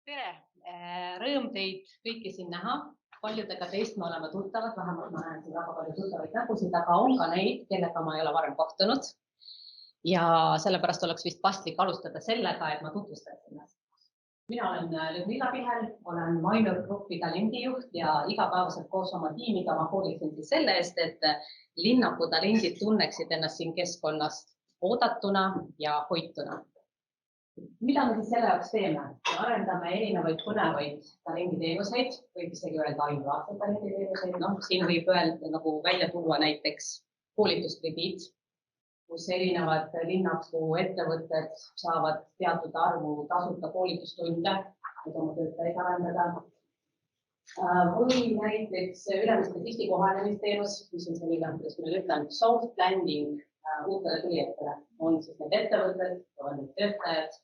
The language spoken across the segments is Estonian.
Tere! Rõõm teid kõiki siin näha. Paljudega teist me oleme tuttavad, vähemalt ma näen siin väga palju tuttavaid nägusid, aga on ka neid, kellega ma ei ole varem kohtunud. Ja sellepärast oleks vist paslik alustada sellega, et ma tutvustan ennast. Mina olen Ludmilla Pihel, olen Minor Grupi talendijuht ja igapäevaselt koos oma tiimiga ma hoolitsen selle eest, et linnaku talendid tunneksid ennast siin keskkonnas oodatuna ja hoituna. Mida me siis selle jaoks teeme? Me arendame erinevaid põnevaid talenditeenuseid, võib isegi öelda ainulaadseid talenditeenuseid. Siin võib öelda nagu välja tuua näiteks koolituskrediit, kus erinevad linnaku ettevõtted saavad teatud arvu tasuta koolitustunde, et oma töötajaid arendada. Või näiteks ülemiste tihti kohanemisteenus, mis on selline, kuidas ma ütlen, soft landing uutele tulijatele. On siis need ettevõtted, on need töötajad.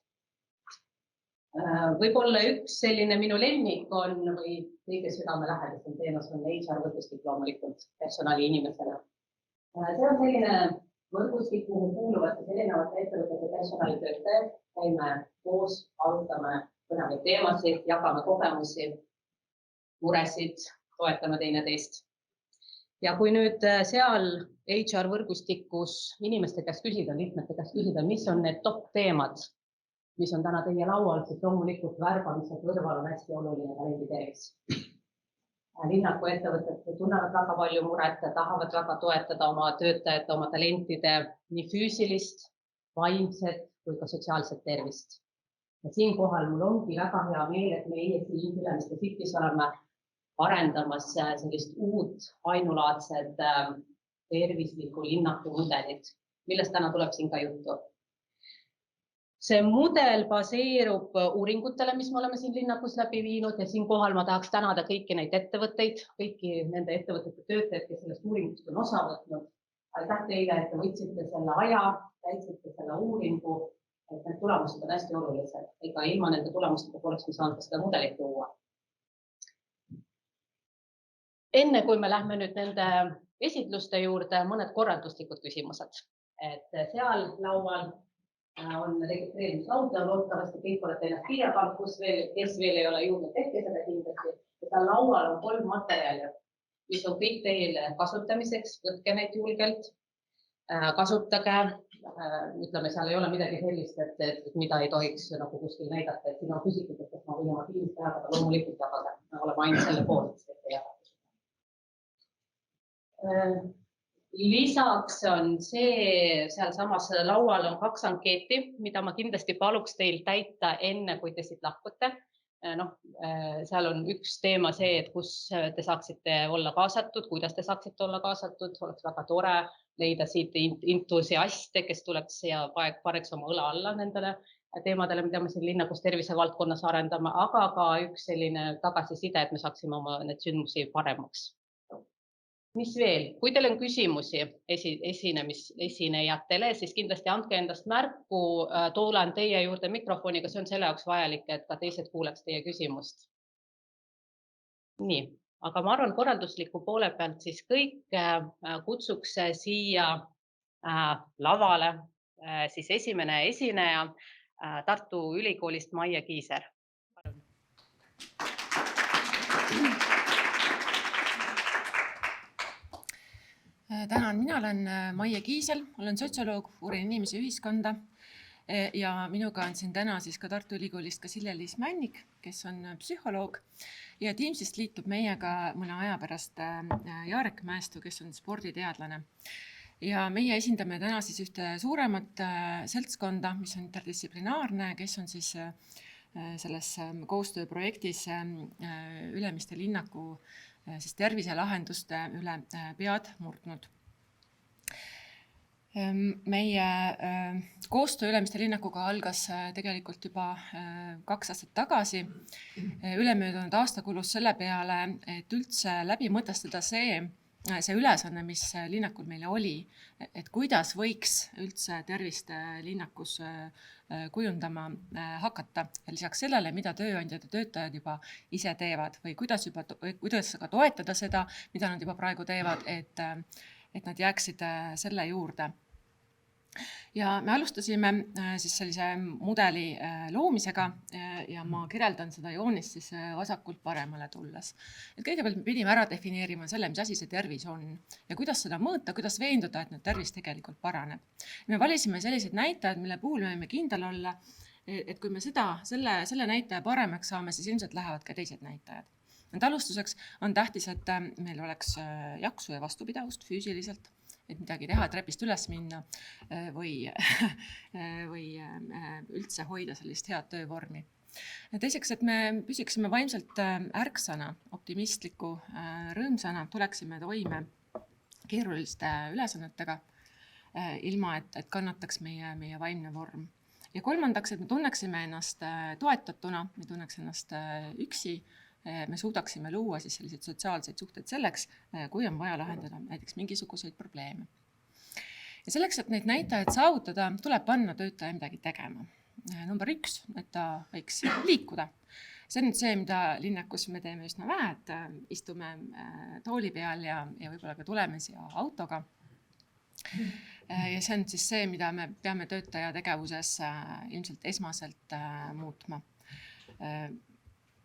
Võib-olla üks selline minu lemmik on või kõige südamelähedasem teenus on HR võrgustik loomulikult personali inimesele. See on selline võrgustik, kuhu kuuluvad erinevate ettevõtete personalitöötajad. Käime koos, arutame põnevaid teemasid, jagame kogemusi, muresid, toetame teineteist. Ja kui nüüd seal HR võrgustikus inimeste käest küsida, liikmete käest küsida, mis on need top teemad, mis on täna teie laual, siis loomulikult värbamise kõrval on hästi oluline talenditervis. Linnaku ettevõtted tunnevad väga palju muret ja tahavad väga toetada oma töötajate, oma talentide nii füüsilist, vaimset kui ka sotsiaalset tervist. Ja siinkohal mul ongi väga hea meel, et meie siin Ülemiste City's oleme arendamas sellist uut ainulaadset tervisliku linnaku mudelit, millest täna tuleb siin ka juttu. See mudel baseerub uuringutele, mis me oleme siin linnakus läbi viinud ja siinkohal ma tahaks tänada kõiki neid ettevõtteid, kõiki nende ettevõtete töötajad, kes sellest uuringust on osa võtnud. Aitäh teile, et te võtsite selle aja, täitsite selle uuringu, et need tulemused on hästi olulised. Ega ilma nende tulemustega poleks me saanud seda mudelit luua. Enne kui me lähme nüüd nende esitluste juurde, mõned korralduslikud küsimused. Et seal laual on registreerimislaud, loodetavasti kõik olete ennast kirja pannud, kes veel ei ole jõudnud tehke seda kindlasti. Seal laual on 3 materjali, mis on kõik teile kasutamiseks, võtke neid julgelt, kasutage, ütleme, seal ei ole midagi sellist, et mida ei tohiks nagu kuskil näidata, et siin on küsitud, et ma võin oma tiimist jagada, loomulikult jagada, me oleme ainult selle poolt, et ei jagada. Lisaks on seal samas laual on 2 ankeeti, mida ma kindlasti paluks teil täita enne, kui te siit lahkute. Seal on üks teema see, et kus te saaksite olla kaasatud, kuidas te saaksite olla kaasatud, oleks väga tore leida siit entusiaste, kes tuleks ja paneks oma õla alla nendele teemadele, mida me siin linnakus tervise valdkonnas arendame, aga ka üks selline tagasiside, et me saaksime oma need sündmusi paremaks. Mis veel? Kui teil on küsimusi esinejatele, siis kindlasti andke endast märku, tulen teie juurde mikrofoniga, see on selle jaoks vajalik, et ka teised kuuleks teie küsimust. Nii, aga ma arvan korraldusliku poole pealt siis kõik kutsuks siia lavale siis esimene esineja Tartu Ülikoolist Maie Kiiser. Tänan, mina olen Maie Kiisel, olen sotsioloog, uurin inimese ühiskonda ja minuga on siin täna siis ka Tartu Ülikoolist ka Sille-Liis Männik, kes on psühholoog ja Teamsist liitub meiega mõne aja pärast Jarek Mäestu, kes on sporditeadlane. Ja meie esindame täna siis ühte suuremat seltskonda, mis on interdistsiplinaarne, kes on siis selles koostööprojektis Ülemiste linnaku siis terviselahenduste üle pead murdnud. Meie koostöö Ülemiste linnakuga algas tegelikult juba 2 aastat tagasi. Ülemöödunud aasta kulus selle peale, et üldse läbi mõtestada see ülesanne, mis linnakul meile oli, et kuidas võiks üldse tervist linnakus kujundama hakata. Ja lisaks sellele, mida tööandjad ja töötajad juba ise teevad või kuidas ka toetada seda, mida nad juba praegu teevad, et nad jääksid selle juurde. Ja me alustasime siis sellise mudeli loomisega ja ma kirjeldan seda joonist siis vasakult paremale tulles. Et kõigepealt me pidime ära defineerima selle, mis asi see tervis on ja kuidas seda mõõta, kuidas veenduda, et nüüd tervis tegelikult paraneb. Me valisime selliseid näitajaid, mille puhul me võime kindel olla, et kui me selle näitaja paremaks saame, siis ilmselt lähevad ka teised näitajad. Et alustuseks on tähtis, et meil oleks jaksu ja vastupidavust füüsiliselt, et midagi teha, trepist üles minna või üldse hoida sellist head töövormi. Teiseks, et me püsiksime vaimselt ärksana, optimistliku, rõõmsana, tuleksime toime keeruliste ülesannetega, ilma et kannataks meie vaimne vorm. Ja kolmandaks, et me tunneksime ennast toetatuna, me tunneks ennast üksi, me suudaksime luua siis selliseid sotsiaalseid suhteid selleks, kui on vaja lahendada näiteks mingisuguseid probleeme. Ja selleks, et neid näitajaid saavutada, tuleb panna töötaja midagi tegema. Number 1, et ta võiks liikuda. See on see, mida linnakus me teeme üsna vähe, et istume tooli peal ja võib-olla ka tuleme siia autoga. Ja see on siis see, mida me peame töötaja tegevuses ilmselt esmaselt muutma.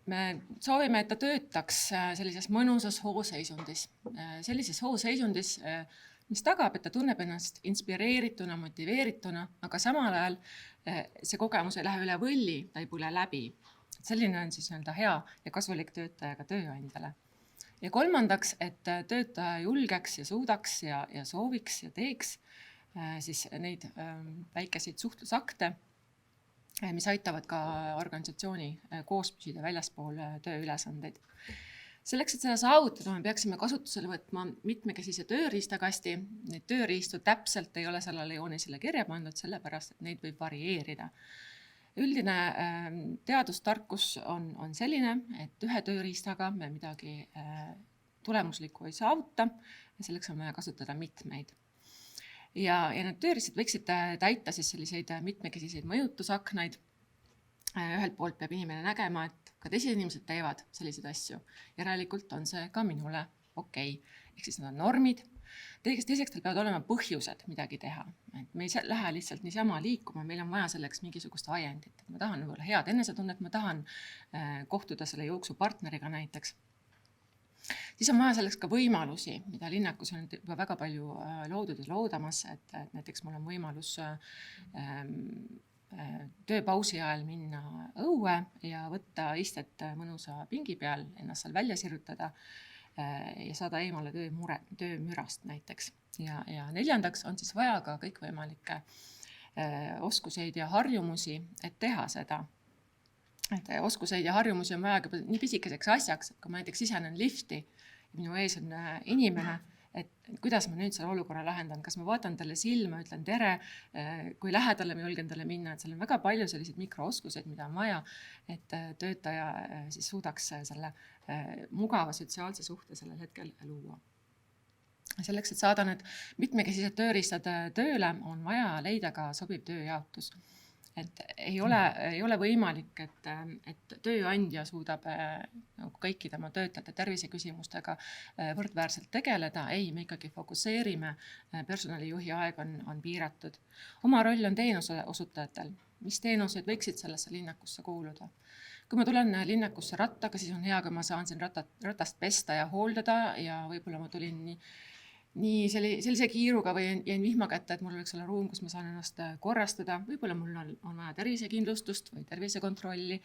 Me soovime, et ta töötaks sellises mõnusas hooseisundis. Sellises hooseisundis, mis tagab, et ta tunneb ennast inspireerituna, motiveerituna, aga samal ajal see kogemus ei lähe üle võlli, ta ei põle läbi. Selline on siis hea ja kasulik töötaja ka tööandjale. Ja kolmandaks, et töötaja julgeks ja suudaks ja sooviks ja teeks siis neid väikeseid suhtlusakte, mis aitavad ka organisatsiooni koos püsida väljaspool tööülesandeid. Selleks, et seda saavutada, me peaksime kasutusele võtma mitmekesise tööriistakasti. Neid tööriistu täpselt ei ole sellele joonisele kirja pandud, sellepärast, et neid võib varieerida. Üldine teadustarkus on selline, et ühe tööriistaga me midagi tulemuslikku ei saavuta ja selleks on vaja kasutada mitmeid. Ja need tööriistad võiksid täita siis selliseid mitmekesiseid mõjutusaknaid. Ühelt poolt peab inimene nägema, et ka teised inimesed teevad selliseid asju. Järelikult on see ka minule okei. Ehk siis need on normid. Teiseks tal peavad olema põhjused midagi teha. Et me ei lähe lihtsalt niisama liikuma, meil on vaja selleks mingisugust ajendit. Ma tahan võib-olla head enesetunnet, ma tahan kohtuda selle jooksupartneriga näiteks. Siis on vaja selleks ka võimalusi, mida linnakus on juba väga palju loodud ja loodamas, et näiteks mul on võimalus tööpausi ajal minna õue ja võtta istet mõnusa pingi peal, ennast seal välja sirutada ja saada eemale töömürast näiteks. Ja neljandaks on siis vaja ka kõikvõimalikke oskuseid ja harjumusi, et teha seda. Et oskuseid ja harjumusi on vaja nii pisikeseks asjaks, et kui ma näiteks sisenen lifti ja minu ees on inimene, et kuidas ma nüüd selle olukorra lahendan, kas ma vaatan talle silma, ütlen tere, kui lähedale ma julgen talle minna, et seal on väga palju selliseid mikrooskuseid, mida on vaja, et töötaja siis suudaks selle mugava sotsiaalse suhte sellel hetkel luua. Selleks, et saada need mitmekesised tööriistad tööle, on vaja leida ka sobiv tööjaotus. Et ei ole võimalik, et tööandja suudab kõikide oma töötajate terviseküsimustega võrdväärselt tegeleda. Ei, me ikkagi fokuseerime, personalijuhi aeg on piiratud. Oma roll on teenuse osutajatel. Mis teenused võiksid sellesse linnakusse kuuluda? Kui ma tulen linnakusse rattaga, siis on hea, kui ma saan siin ratast pesta ja hooldada ja võib-olla ma tulin nii sellise kiiruga või jäin vihma kätte, et mul võiks olla ruum, kus ma saan ennast korrastada. Võib-olla mul on vaja tervisekindlustust või tervisekontrolli,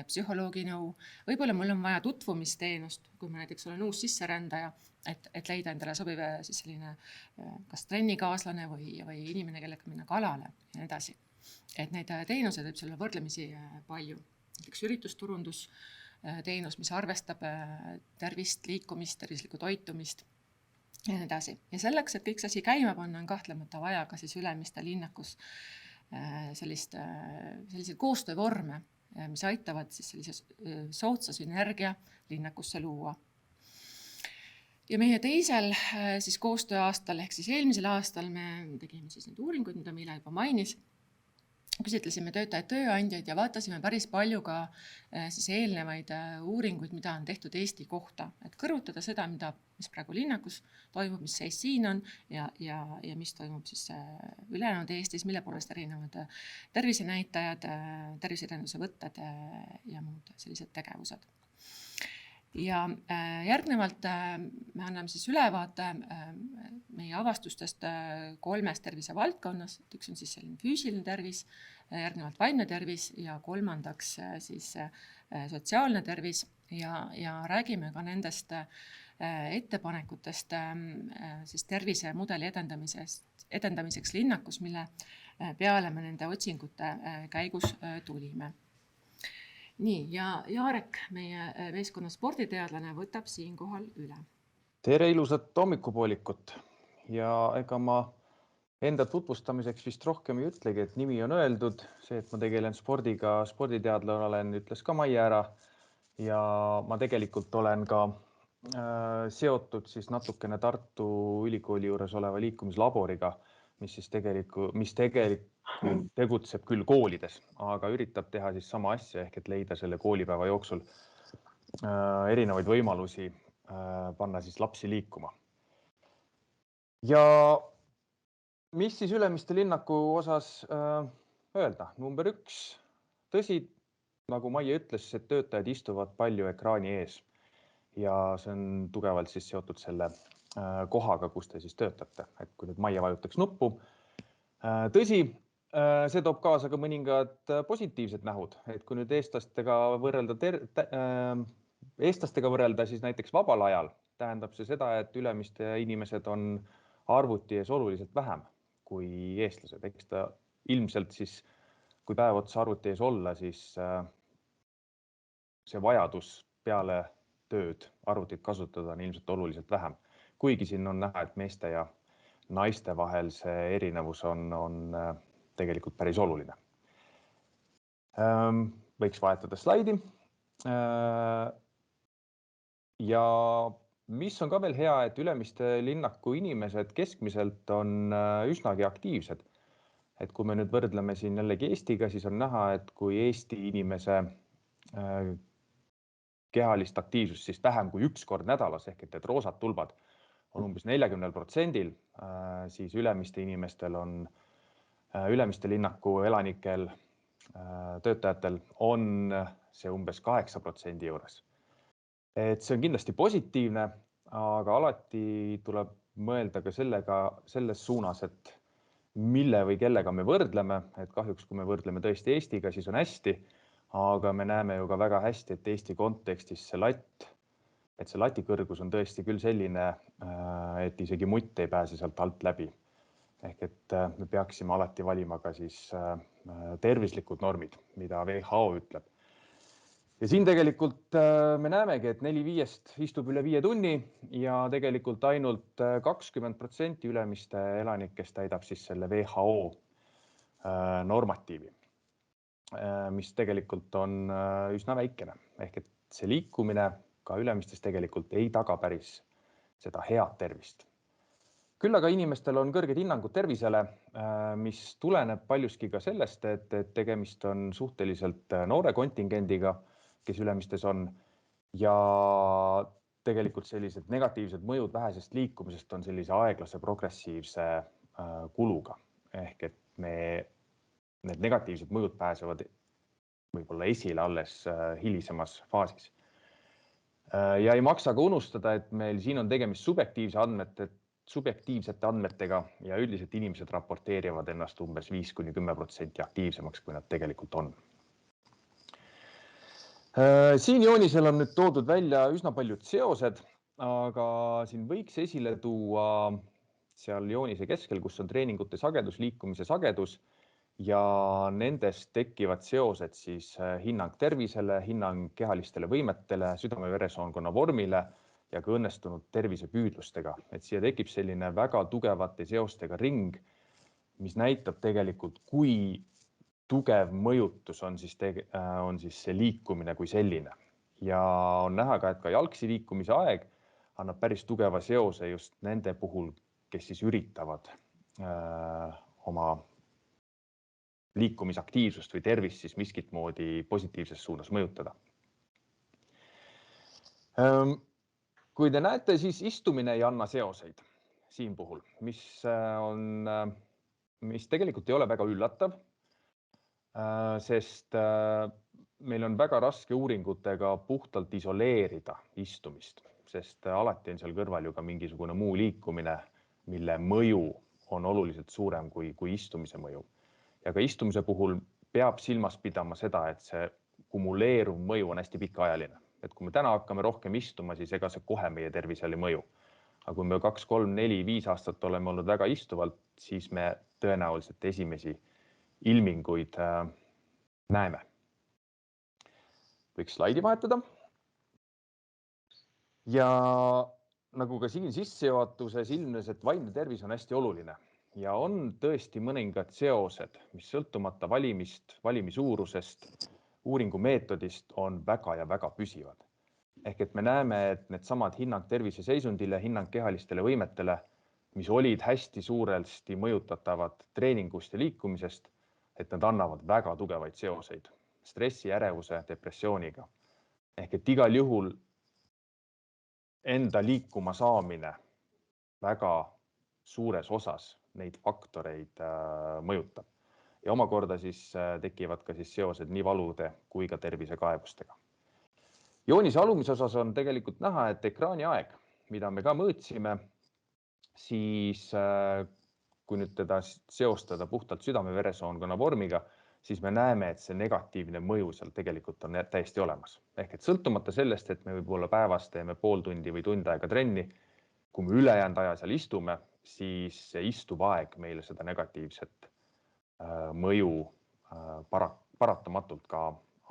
psühholoogi nõu. Võib-olla mul on vaja tutvumisteenust, kui ma näiteks olen uus sisserändaja, et leida endale sobiv siis selline kas trennikaaslane või inimene, kellega minna kalale ja nii edasi. Et neid teenused võib olla võrdlemisi palju. Näiteks üritusturundus teenus, mis arvestab tervist, liikumist, tervislikku toitumist ja nii edasi. Ja selleks, et kõik see asi käima panna, on kahtlemata vaja ka siis ülemiste linnakus selliseid koostöövorme, mis aitavad siis sellise soodsa sünergia linnakusse luua. Ja meie teisel siis koostööaastal ehk siis eelmisel aastal me tegime siis neid uuringuid, mida Miila juba mainis. küsitlesime töötajaid, tööandjaid ja vaatasime päris palju ka siis eelnevaid uuringuid, mida on tehtud Eesti kohta, et kõrvutada seda, mis praegu linnakus toimub, mis seis siin on ja mis toimub siis ülejäänud Eestis, mille poolest erinevad tervisenäitajad, terviseedenduse võtted ja muud sellised tegevused. Ja järgnevalt me anname siis ülevaate meie avastustest 3 tervisevaldkonnas. Üks on siis selline füüsiline tervis, järgnevalt vaimne tervis ja kolmandaks siis sotsiaalne tervis ja räägime ka nendest ettepanekutest siis tervisemudeli edendamiseks linnakus, mille peale me nende otsingute käigus tulime. Nii, ja Jaarek, meie meeskonna sporditeadlane, võtab siinkohal üle. Tere ilusat hommikupoolikut ja ega ma enda tutvustamiseks vist rohkem ei ütlegi, et nimi on öeldud. See, et ma tegelen spordiga, sporditeadlane olen, ütles ka Maie ära. Ja ma tegelikult olen ka seotud siis natukene Tartu Ülikooli juures oleva liikumislaboriga, mis tegelikult tegutseb küll koolides, aga üritab teha siis sama asja ehk et leida selle koolipäeva jooksul erinevaid võimalusi panna siis lapsi liikuma. Ja mis siis Ülemiste linnaku osas öelda? Number 1, tõsi, nagu Maie ütles, et töötajad istuvad palju ekraani ees ja see on tugevalt siis seotud selle kohaga, kus te siis töötate. Et kui nüüd Maie vajutaks nuppu. Tõsi, see toob kaasa ka mõningad positiivsed nähud, et kui nüüd eestlastega võrrelda, siis näiteks vabal ajal tähendab see seda, et Ülemiste inimesed on arvuti ees oluliselt vähem kui eestlased. Eks ta ilmselt siis, kui päev otsa arvuti ees olla, siis see vajadus peale tööd arvutit kasutada on ilmselt oluliselt vähem. Kuigi siin on näha, et meeste ja naiste vahel see erinevus on tegelikult päris oluline. Võiks vahetada slaidi. Ja mis on ka veel hea, et Ülemiste linnaku inimesed keskmiselt on üsnagi aktiivsed. Et kui me nüüd võrdleme siin jällegi Eestiga, siis on näha, et kui Eesti inimese kehalist aktiivsust siis vähem kui 1 kord nädalas ehk et roosad tulbad on umbes 40%, siis Ülemiste inimestel on, Ülemiste linnaku elanikel, töötajatel on see umbes 8% juures. Et see on kindlasti positiivne, aga alati tuleb mõelda ka selles suunas, et mille või kellega me võrdleme, et kahjuks kui me võrdleme tõesti Eestiga, siis on hästi, aga me näeme ju ka väga hästi, et Eesti kontekstis see lati kõrgus on tõesti küll selline, et isegi mutt ei pääse sealt alt läbi. Ehk et me peaksime alati valima ka siis tervislikud normid, mida WHO ütleb. Ja siin tegelikult me näemegi, et 4/5 istub üle 5 tunni ja tegelikult ainult 20% Ülemiste elanikest täidab siis selle WHO normatiivi, mis tegelikult on üsna väikene. Ehk et see liikumine ka Ülemistes tegelikult ei taga päris seda head tervist. Küll aga inimestel on kõrged hinnangud tervisele, mis tuleneb paljuski ka sellest, et tegemist on suhteliselt noore kontingendiga, kes Ülemistes on, ja tegelikult sellised negatiivsed mõjud vähesest liikumisest on sellise aeglase progressiivse kuluga. Ehk et need negatiivsed mõjud pääsevad võib-olla esile alles hilisemas faasis. Ja ei maksa ka unustada, et meil siin on tegemist subjektiivsete andmetega ja üldiselt inimesed raporteerivad ennast umbes 5–10% aktiivsemaks, kui nad tegelikult on. Siin joonisel on nüüd toodud välja üsna paljud seosed, aga siin võiks esile tuua seal joonise keskel, kus on treeningute sagedus, liikumise sagedus ja nendest tekivad seosed siis hinnang tervisele, hinnang kehalistele võimetele, südame-veresoonkonna vormile ja ka õnnestunud tervisepüüdlustega. Et siia tekib selline väga tugevate seostega ring, mis näitab tegelikult, kui tugev mõjutus on siis see liikumine kui selline. Ja on näha ka, et ka jalgsi liikumise aeg annab päris tugeva seose just nende puhul, kes siis üritavad oma liikumisaktiivsust või tervist siis miskit moodi positiivses suunas mõjutada. Kui te näete, siis istumine ei anna seoseid siin puhul, mis tegelikult ei ole väga üllatav, sest meil on väga raske uuringutega puhtalt isoleerida istumist, sest alati on seal kõrval ju ka mingisugune muu liikumine, mille mõju on oluliselt suurem kui istumise mõju. Ja ka istumise puhul peab silmas pidama seda, et see kumuleeruv mõju on hästi pikaajaline. Et kui me täna hakkame rohkem istuma, siis ega see kohe meie tervisele mõju. Aga kui me 2, 3, 4, 5 aastat oleme olnud väga istuvalt, siis me tõenäoliselt esimesi ilminguid näeme. Võiks slaidi vahetada. Ja nagu ka siin sissejuhatuses ilmnes, et vaimne tervis on hästi oluline ja on tõesti mõningad seosed, mis sõltumata valimisuurusest, uuringumeetodist on väga ja väga püsivad. Ehk et me näeme, et need samad hinnang tervise seisundile, hinnang kehalistele võimetele, mis olid hästi suuresti mõjutatavad treeningust ja liikumisest, et nad annavad väga tugevaid seoseid stressi, ärevuse, depressiooniga. Ehk et igal juhul enda liikuma saamine väga suures osas neid faktoreid mõjutab. Ja omakorda siis tekivad ka siis seosed nii valude kui ka tervisekaebustega. Joonise alumise osas on tegelikult näha, et ekraani aeg, mida me ka mõõtsime, siis kui nüüd teda seostada puhtalt südame-veresoonkonna vormiga, siis me näeme, et see negatiivne mõju seal tegelikult on täiesti olemas. Ehk et sõltumata sellest, et me võib-olla päevas teeme pool tundi või tund aega trenni, kui me ülejäänud aja seal istume, siis see istuv aeg meile seda negatiivset mõju paratamatult ka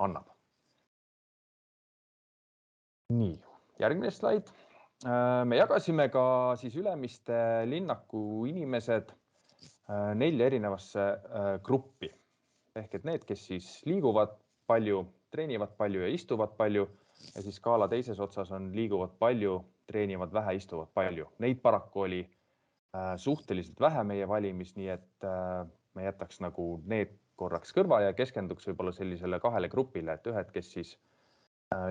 annab. Nii, järgmine slaid. Me jagasime ka siis Ülemiste linnaku inimesed 4 erinevasse gruppi. Ehk et need, kes siis liiguvad palju, treenivad palju ja istuvad palju ja siis skaala teises otsas on liiguvad palju, treenivad vähe, istuvad palju. Neid paraku oli suhteliselt vähe meie valimis, nii et me jätaks nagu need korraks kõrva ja keskenduks võib-olla sellisele 2 grupile, et ühed, kes siis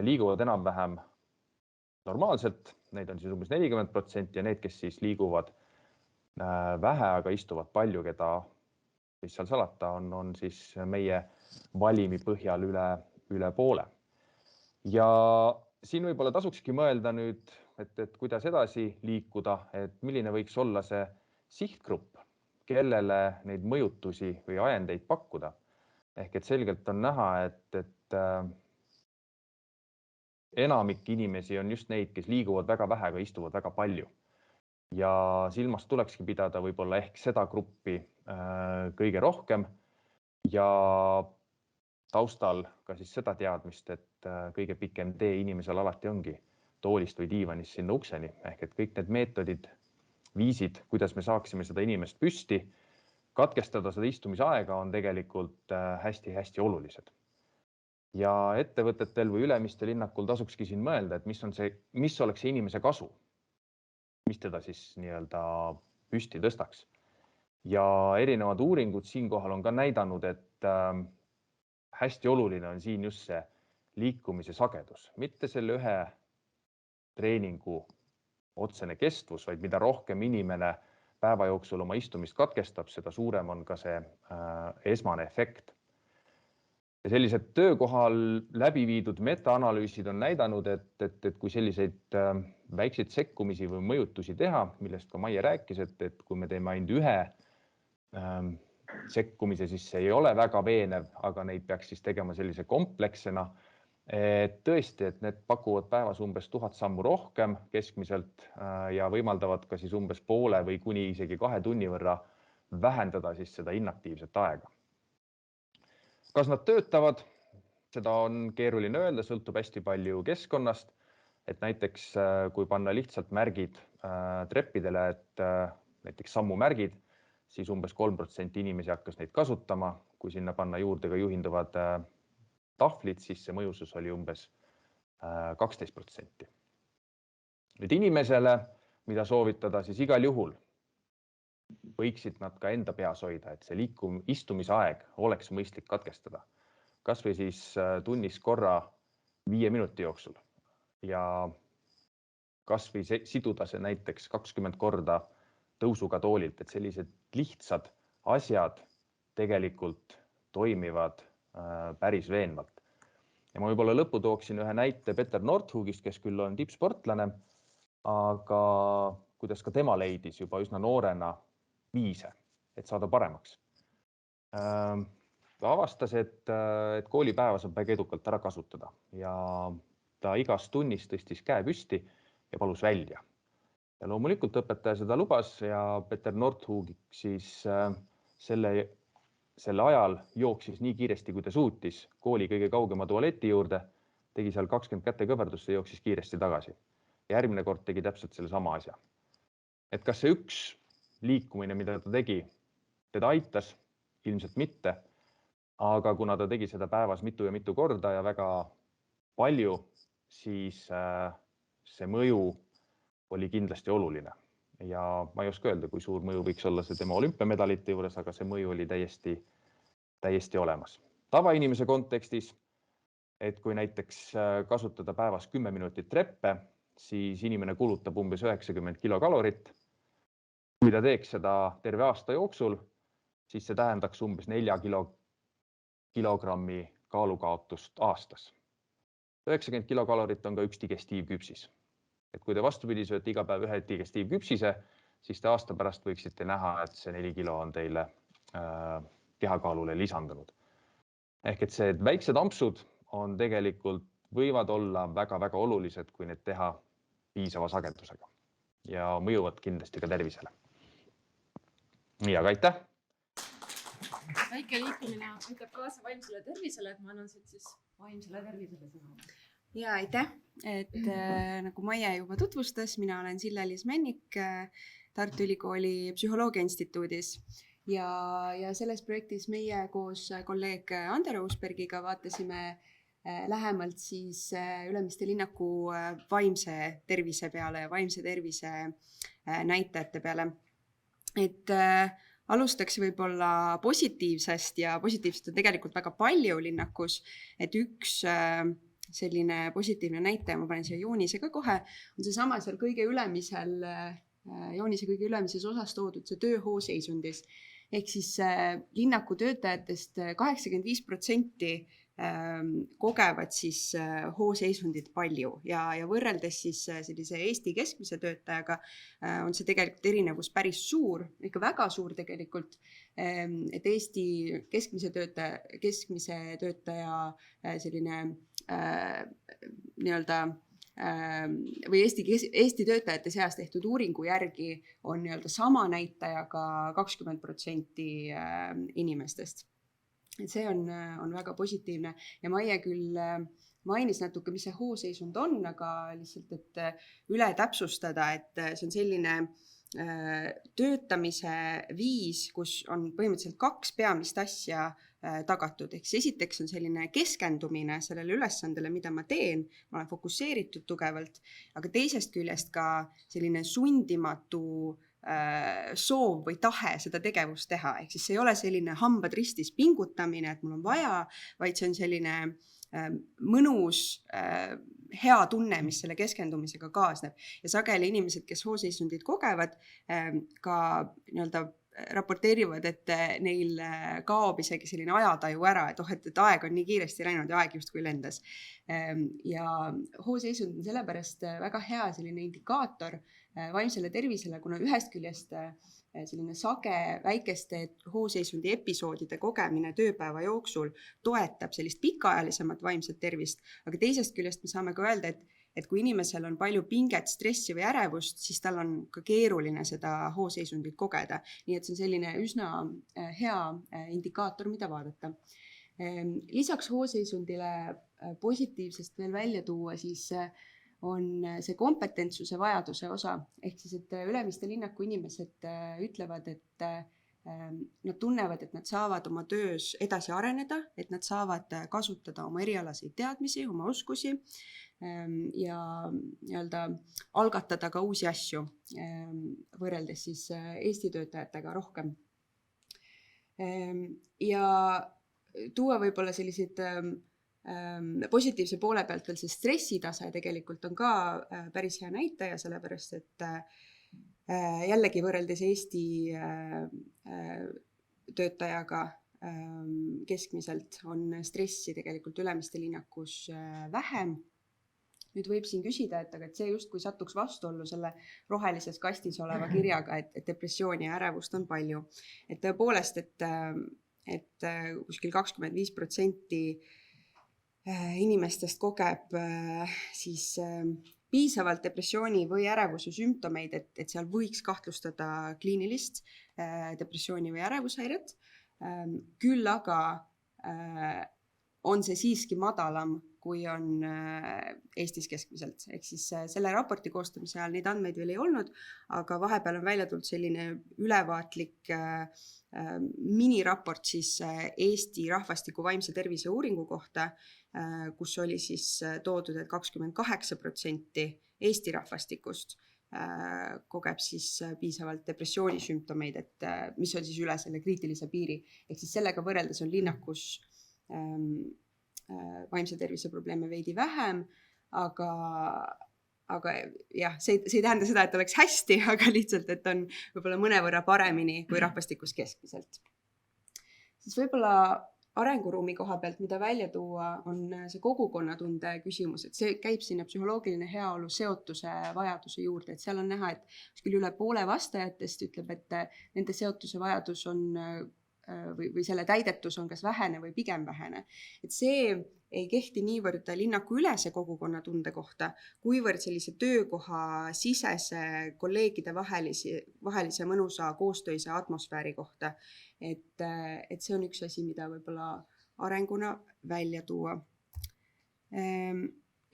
liiguvad enam-vähem normaalselt, neid on siis umbes 40% ja need, kes siis liiguvad vähe, aga istuvad palju, keda mis seal salata on siis meie valimi põhjal üle poole. Ja siin võib-olla tasukski mõelda nüüd, et kuidas edasi liikuda, et milline võiks olla see sihtgrupp, kellele neid mõjutusi või ajendeid pakkuda. Ehk et selgelt on näha, et enamik inimesi on just neid, kes liiguvad väga vähe, aga istuvad väga palju. Ja silmast tulekski pidada võib-olla ehk seda gruppi kõige rohkem ja taustal ka siis seda teadmist, et kõige pikem tee inimesel alati ongi toolist või diivanist sinna ukseni. Ehk et kõik need meetodid, viisid, kuidas me saaksime seda inimest püsti, katkestada seda istumisaega on tegelikult hästi-hästi olulised. Ja ettevõtetel või Ülemiste linnakul tasukski siin mõelda, et mis oleks see inimese kasu, mis teda siis nii-öelda püsti tõstaks. Ja erinevad uuringud siinkohal on ka näidanud, et hästi oluline on siin just see liikumise sagedus, mitte selle ühe treeningu otsene kestvus, vaid mida rohkem inimene päeva jooksul oma istumist katkestab, seda suurem on ka see esmane efekt. Ja sellised töökohal läbi viidud metaanalüüsid on näidanud, et kui selliseid väikseid sekkumisi või mõjutusi teha, millest ka Maie rääkis, et kui me teeme ainult ühe sekkumise, siis see ei ole väga veenev, aga neid peaks siis tegema sellise komplekssena. Tõesti, et need pakuvad päevas umbes 1000 sammu rohkem keskmiselt ja võimaldavad ka siis umbes poole või kuni isegi 2 tunni võrra vähendada siis seda inaktiivset aega. Kas nad töötavad? Seda on keeruline öelda, sõltub hästi palju keskkonnast. Et näiteks kui panna lihtsalt märgid treppidele, et näiteks sammumärgid, siis umbes 3% inimesi hakkas neid kasutama. Kui sinna panna juurde ka juhinduvad tahvlid, siis see mõjusus oli umbes 12%. Nüüd inimesele, mida soovitada, siis igal juhul võiksid nad ka enda peas hoida, et see istumisaeg oleks mõistlik katkestada. Kas või siis tunnis korra 5 minuti jooksul ja kas või siduda see näiteks 20 korda tõusuga toolilt, et sellised lihtsad asjad tegelikult toimivad päris veenvalt. Ja ma võib-olla lõppu tooksin ühe näite Petter Northugist, kes küll on tippsportlane, aga kuidas ka tema leidis juba üsna noorena viise, et saada paremaks. Ta avastas, et koolipäeva saab väga edukalt ära kasutada ja ta igas tunnis tõstis käe püsti ja palus välja. Ja loomulikult õpetaja seda lubas ja Petter Northug siis selle ajal jooksis nii kiiresti, kui ta suutis kooli kõige kaugema tualeti juurde, tegi seal 20 kätekõverdusse ja jooksis kiiresti tagasi. Ja järgmine kord tegi täpselt selle sama asja. Et kas see üks liikumine, mida ta tegi, teda aitas? Ilmselt mitte. Aga kuna ta tegi seda päevas mitu ja mitu korda ja väga palju, siis see mõju oli kindlasti oluline. Ja ma ei oska öelda, kui suur mõju võiks olla see tema olümpiamedalite juures, aga see mõju oli täiesti olemas. Tavainimese kontekstis, et kui näiteks kasutada päevas 10 minutit treppe, siis inimene kulutab umbes 90 kilokalorit. Kui ta teeks seda terve aasta jooksul, siis see tähendaks umbes 4 kilogrammi kaalukaotust aastas. 90 kilokalorit on ka üks digestiivküpsis. Et kui te vastupidi sööte iga päev ühe digestiivküpsise, siis te aasta pärast võiksite näha, et see 4 kilo on teile kehakaalule lisandunud. Ehk et see väiksed ampsud on tegelikult võivad olla väga-väga olulised, kui need teha piisava sagedusega ja mõjuvad kindlasti ka tervisele. Nii, aga aitäh! Väike liikumine aitab kaasa vaimsele tervisele, et ma annan siit siis vaimsele tervisele sõna. Ja aitäh, et nagu Maie juba tutvustas, mina olen Sille-Liis Männik Tartu Ülikooli Psühholoogia Instituudis ja selles projektis meie koos kolleeg Ander Uusbergiga vaatasime lähemalt siis Ülemiste linnaku vaimse tervise peale ja vaimse tervise näitajate peale. Et alustaks võib-olla positiivsest ja positiivsest on tegelikult väga palju linnakus, et üks selline positiivne näitaja, ma panen siia joonise ka kohe, on see sama seal kõige ülemisel, joonise kõige ülemises osas toodud see tööhooseisundis. Ehk siis linnaku töötajatest 85% kogevad siis hooseisundit palju ja võrreldes siis sellise Eesti keskmise töötajaga on see tegelikult erinevus päris suur, ikka väga suur tegelikult, et Eesti keskmise töötaja selline nii-öelda või Eesti töötajate seas tehtud uuringu järgi on nii-öelda sama näitajaga 20% inimestest. Et see on väga positiivne ja Maie küll mainis natuke, mis see hooseisund on, aga lihtsalt, et üle täpsustada, et see on selline töötamise viis, kus on põhimõtteliselt 2 peamist asja tagatud. Ehk esiteks on selline keskendumine sellele ülesandele, mida ma teen, ma olen fokusseeritud tugevalt, aga teisest küljest ka selline sundimatu soov või tahe seda tegevust teha. Ehk siis see ei ole selline hambad ristis pingutamine, et mul on vaja, vaid see on selline mõnus, hea tunne, mis selle keskendumisega kaasneb. Ja sageli inimesed, kes hooseisundit kogevad, ka nii-öelda raporteerivad, et neil kaob isegi selline ajataju ära, et aeg on nii kiiresti läinud ja aeg justkui lendas. Ja hooseisund on sellepärast väga hea selline indikaator vaimsele tervisele, kuna ühest küljest selline sage väikeste hooseisundi episoodide kogemine tööpäeva jooksul toetab sellist pikaajalisemat vaimset tervist, aga teisest küljest me saame ka öelda, et kui inimesel on palju pinget, stressi või ärevust, siis tal on ka keeruline seda hooseisundit kogeda. Nii et see on selline üsna hea indikaator, mida vaadata. Lisaks hooseisundile positiivsest veel välja tuua, siis on see kompetentsuse vajaduse osa. Ehk siis, et Ülemiste linnaku inimesed ütlevad, et nad tunnevad, et nad saavad oma töös edasi areneda, et nad saavad kasutada oma erialaseid teadmisi, oma oskusi ja nii-öelda algatada ka uusi asju, võrreldes siis Eesti töötajatega rohkem. Ja tuua võib-olla selliseid positiivse poole pealt veel see stressitase tegelikult on ka päris hea näitaja, sellepärast et jällegi võrreldes Eesti töötajaga keskmiselt on stressi tegelikult Ülemiste linnakus vähem. Nüüd võib siin küsida, et see justkui satuks vastuollu selle rohelises kastis oleva kirjaga, et depressiooni ja ärevust on palju. Et tõepoolest, et kuskil 25% inimestest kogeb siis piisavalt depressiooni või ärevuse sümptomeid, et seal võiks kahtlustada kliinilist depressiooni või ärevushäiret. Küll aga on see siiski madalam, kui on Eestis keskmiselt. Ehk siis selle raporti koostamise ajal neid andmeid veel ei olnud, aga vahepeal on välja tulnud selline ülevaatlik miniraport siis Eesti rahvastiku vaimse tervise uuringu kohta, kus oli siis toodud, et 28% Eesti rahvastikust kogeb siis piisavalt depressioonisümptomeid, et mis on siis üle selle kriitilise piiri. Ehk siis sellega võrreldes on linnakus vaimse tervise probleeme veidi vähem, aga jah, see ei tähenda seda, et oleks hästi, aga lihtsalt, et on võib-olla mõnevõrra paremini kui rahvastikus keskmiselt. Siis võib-olla arenguruumi koha pealt, mida välja tuua, on see kogukonnatunde küsimus, et see käib sinna psühholoogiline heaolu seotuse vajaduse juurde, et seal on näha, et küll üle poole vastajatest ütleb, et nende seotuse vajadus on või selle täidetus on kas vähene või pigem vähene. Et see ei kehti niivõrd linnaku ülese kogukonnatunde kohta, kuivõrd sellise töökoha sisese kolleegide vahelise mõnusa koostöise atmosfääri kohta. Et see on üks asi, mida võib-olla arenguna välja tuua.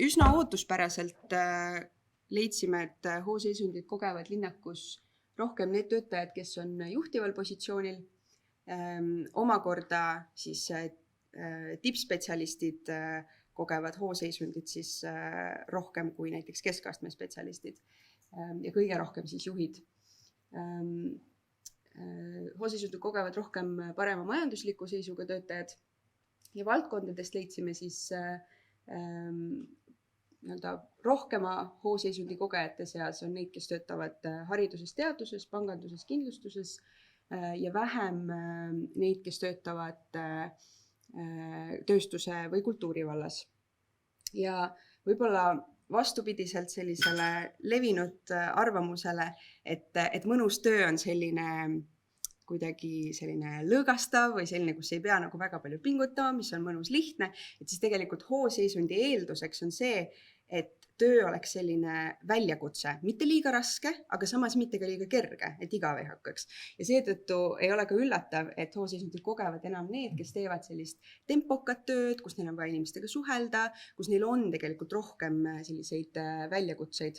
Üsna ootuspäraselt leidsime, et hooseisundid kogevad linnakus rohkem need töötajad, kes on juhtival positsioonil. Omakorda siis tippspetsialistid kogevad hooseisundid siis rohkem kui näiteks keskastme spetsialistid ja kõige rohkem siis juhid. Hooseisundid kogevad rohkem parema majandusliku seisuga töötajad ja valdkondadest leidsime siis rohkema hooseisundi kogejate seas on neid, kes töötavad hariduses, teaduses, panganduses, kindlustuses ja vähem neid, kes töötavad tööstuse või kultuuri vallas. Ja võib-olla vastupidiselt sellisele levinud arvamusele, et mõnus töö on selline kuidagi selline lõõgastav või selline, kus ei pea nagu väga palju pingutama, mis on mõnus lihtne, et siis tegelikult hooseisundi eelduseks on see, et töö oleks selline väljakutse, mitte liiga raske, aga samas mitte ka liiga kerge, et igav ei hakkaks. Ja seetõttu ei ole ka üllatav, et hooseisundid kogevad enam need, kes teevad sellist tempokat tööd, kus neil on vaja inimestega suhelda, kus neil on tegelikult rohkem selliseid väljakutseid.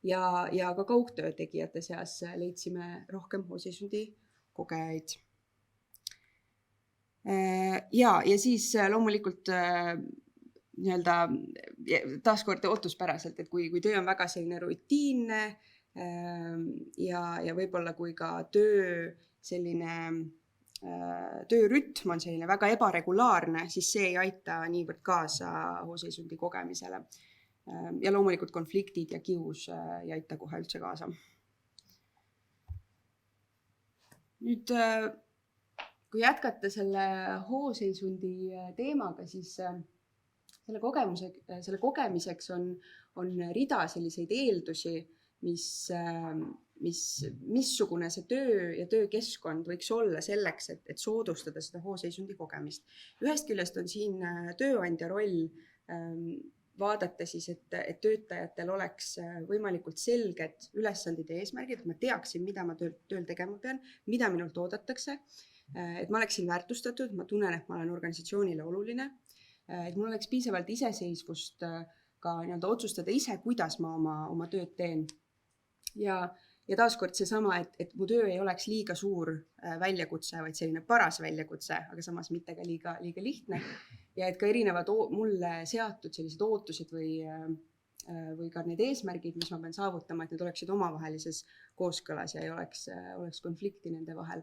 Ja ka kaugtöö tegijate seas leidsime rohkem hooseisundi kogejaid. Ja siis loomulikult taaskord ootuspäraselt, et kui töö on väga selline rutiinne ja võib-olla kui ka töörütm on selline väga ebaregulaarne, siis see ei aita niivõrd kaasa hooseisundi kogemisele. Ja loomulikult konfliktid ja kius ei aita kohe üldse kaasa. Nüüd, kui jätkata selle hooseisundi teemaga, siis selle kogemiseks on rida selliseid eeldusi, missugune see töö ja töökeskkond võiks olla selleks, et soodustada seda hooseisundi kogemist. Ühest küljest on siin tööandja roll vaadata siis, et töötajatel oleks võimalikult selged ülesandid ja eesmärgid, et ma teaksin, mida ma tööl tegema pean, mida minult oodatakse, et ma oleksin väärtustatud, ma tunnen, et ma olen organisatsioonile oluline, et mul oleks piisavalt iseseisvust ka otsustada ise, kuidas ma oma tööd teen. Ja ja taaskord seesama, et mu töö ei oleks liiga suur väljakutse, vaid selline paras väljakutse, aga samas mitte ka liiga lihtne. Ja et ka erinevad mulle seatud sellised ootused või ka need eesmärgid, mis ma pean saavutama, et need oleksid omavahelises kooskõlas ja ei oleks konflikti nende vahel.